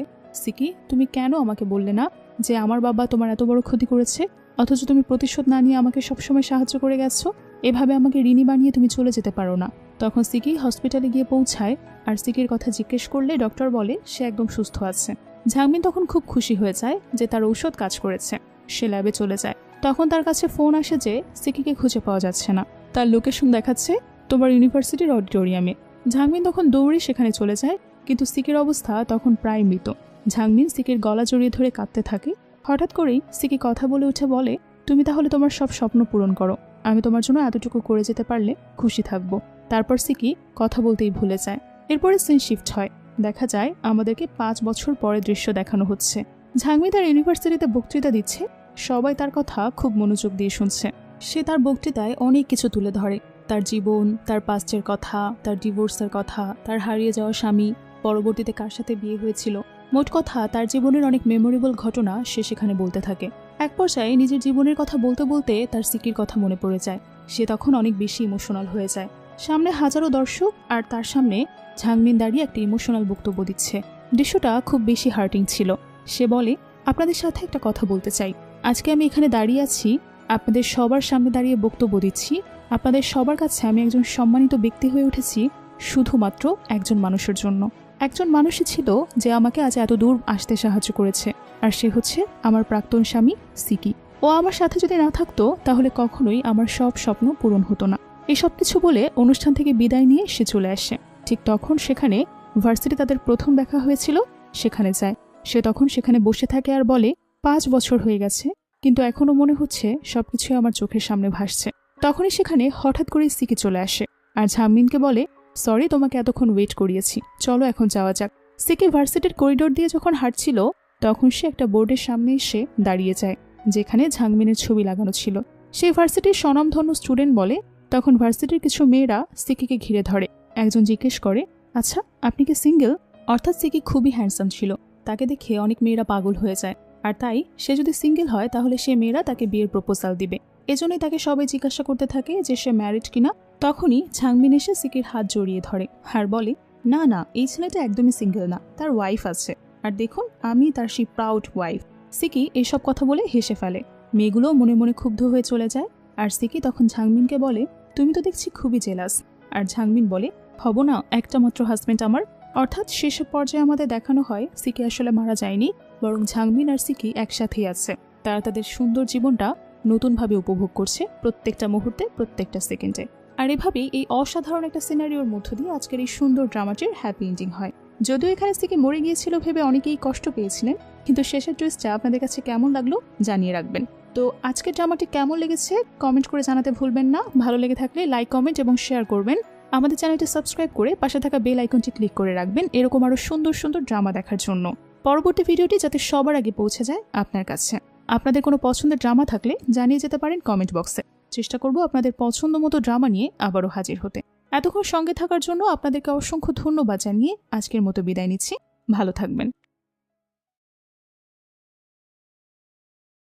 সিকি, তুমি কেন আমাকে বললে না যে আমার বাবা তোমার এত বড় ক্ষতি করেছে, অথচ তুমি প্রতিশোধ না নিয়ে আমাকে সবসময় সাহায্য করে গেছো? এভাবে আমাকে ঋণী বানিয়ে তুমি চলে যেতে পারো না। তখন সিকি হসপিটালে গিয়ে পৌঁছায় আর সিকির কথা জিজ্ঞেস করলে ডক্টর বলে সে একদম সুস্থ আছে। ঝাংমিন তখন খুব খুশি হয়ে যায় যে তার ঔষধ কাজ করেছে। সে ল্যাবে চলে যায়। তখন তার কাছে ফোন আসে যে সিকিকে খুঁজে পাওয়া যাচ্ছে না। তার লোকেশন দেখাচ্ছে তোমার ইউনিভার্সিটির অডিটোরিয়ামে। ঝাংমিন তখন দৌড়ে সেখানে চলে যায়, কিন্তু সিকির অবস্থা তখন প্রায় মৃত। ঝাংমিন সিকির গলা জড়িয়ে ধরে কাঁদতে থাকে। হঠাৎ করেই সিকি কথা বলে উঠে বলে, তুমি তাহলে তোমার সব স্বপ্ন পূরণ করো, আমি তোমার জন্য এতটুকু করে যেতে পারলে খুশি থাকবো। তারপর সিকি কথা বলতেই ভুলে যায়। এরপরে সিন শিফট হয়। দেখা যায় আমাদেরকে 5 বছর পরে দৃশ্য দেখানো হচ্ছে। ঝাংমিন তার ইউনিভার্সিটিতে বক্তৃতা দিচ্ছে। সবাই তার কথা খুব মনোযোগ দিয়ে শুনছে। সে তার বক্তৃতায় অনেক কিছু তুলে ধরে, তার জীবন, তার পাস্টের কথা, তার ডিভোর্সের কথা, তার হারিয়ে যাওয়া স্বামী, পরবর্তীতে কার সাথে বিয়ে হয়েছিল। মোট কথা তার জীবনের অনেক মেমোরেবল ঘটনা সে সেখানে বলতে থাকে। এক পর্যায়ে নিজের জীবনের কথা বলতে বলতে তার সিকির কথা মনে পড়ে যায়। সে তখন অনেক বেশি ইমোশনাল হয়ে যায়। সামনে হাজারো দর্শক আর তার সামনে ঝাংমিন দাঁড়িয়ে একটা ইমোশনাল বক্তব্য দিচ্ছে। দৃশ্যটা খুব বেশি হার্টিং ছিল। সে বলে, আপনাদের সাথে একটা কথা বলতে চাই। আজকে আমি এখানে দাঁড়িয়ে আছি, আপনাদের সবার সামনে দাঁড়িয়ে বক্তব্য দিচ্ছি। আপনাদের সবার কাছে আমি একজন সম্মানিত ব্যক্তি হয়ে উঠেছি শুধুমাত্র একজন মানুষের জন্য। একজন মানুষই ছিল যে আমাকে আজ এত দূর আসতে সাহায্য করেছে, আর সে হচ্ছে আমার প্রাক্তন স্বামী সিকি। ও আমার সাথে যদি না থাকতো তাহলে কখনোই আমার সব স্বপ্ন পূরণ হতো না। এই সব কিছু বলে অনুষ্ঠান থেকে বিদায় নিয়ে সে চলে আসে। ঠিক তখন সেখানে ভার্সিটি তাদের প্রথম দেখা হয়েছিল সেখানে যায়। সে তখন সেখানে বসে থাকে আর বলে, 5 বছর হয়ে গেছে, কিন্তু এখনো মনে হচ্ছে সবকিছুই আমার চোখের সামনে ভাসছে। তখনই সেখানে হঠাৎ করে সিকি চলে আসে আর ঝাংমিনকে বলে, সরি তোমাকে এতক্ষণ ওয়েট করিয়েছি, চলো এখন যাওয়া যাক। সিকি ভার্সিটির করিডোর দিয়ে যখন হাঁটছিল তখন সে একটা বোর্ডের সামনে এসে দাঁড়িয়ে যায় যেখানে ঝাংমিনের ছবি লাগানো ছিল। সেই ভার্সিটির স্বনামধন্য স্টুডেন্ট বলে। তখন ভার্সিটির কিছু মেয়েরা সিকিকে ঘিরে ধরে। একজন জিজ্ঞেস করে, আচ্ছা আপনি কি সিঙ্গেল? অর্থাৎ সিকি খুবই হ্যান্ডসাম ছিল, তাকে দেখে অনেক মেয়েরা পাগল হয়ে যায়, আর তাই সে যদি সিঙ্গেল হয় তাহলে সে মেয়েরা তাকে বিয়ের প্রপোজাল দিবে। এজন্যই তাকে সবাই জিজ্ঞাসা করতে থাকে যে সে ম্যারিড কিনা। তখনই ঝাংমিন এসে সিকির হাত জড়িয়ে ধরে আর বলে, না না, এই ছেলেটা একদমই সিঙ্গেল না, তার ওয়াইফ আছে, আর দেখুন আমি তার সেই প্রাউড ওয়াইফ। সিকি এইসব কথা বলে হেসে ফেলে। মেয়েগুলো মনে মনে ক্ষুব্ধ হয়ে চলে যায়। আর সিকি তখন ঝাংমিনকে বলে, তুমি তো দেখছি খুবই জেলাস। আর ঝাংমিন বলে, হব না, একটা মাত্র হাজবেন্ড আমার। অর্থাৎ শেষের পর্যায়ে আমাদের দেখানো হয় সিকি আসলে মারা যায়নি, বরং ঝাংমিন আর সিকি একসাথেই আছে। তারা তাদের সুন্দর জীবনটা নতুনভাবে উপভোগ করছে, প্রত্যেকটা মুহূর্তে, প্রত্যেকটা সেকেন্ডে। আর এভাবেই এই অসাধারণ একটা সিনারিওর মধ্য দিয়ে আজকের এই সুন্দর ড্রামাটির হ্যাপি এন্ডিং হয়। যদিও এখানে সিকি মরে গিয়েছিল ভেবে অনেকেই কষ্ট পেয়েছিলেন, কিন্তু শেষের টুইস্টটা আপনাদের কাছে কেমন লাগলো জানিয়ে রাখবেন। তো আজকের ড্রামাটি কেমন লেগেছে কমেন্ট করে জানাতে ভুলবেন না। ভালো লেগে থাকলে লাইক, কমেন্ট এবং শেয়ার করবেন। আমাদের চ্যানেলটি সাবস্ক্রাইব করে পাশে থাকা বেল আইকনটি ক্লিক করে রাখবেন এরকম আরো সুন্দর সুন্দর ড্রামা দেখার জন্য। পরবর্তী ভিডিওটি যাতে সবার আগে পৌঁছে যায় আপনার কাছে। আপনাদের কোনো পছন্দের ড্রামা থাকলে জানিয়ে যেতে পারেন কমেন্ট বক্সে। চেষ্টা করব আপনাদের পছন্দ মতো ড্রামা নিয়ে আবারও হাজির হতে। এতক্ষণ সঙ্গে থাকার জন্য আপনাদেরকে অসংখ্য ধন্যবাদ জানিয়ে আজকের মতো বিদায় নিচ্ছি। ভালো থাকবেন।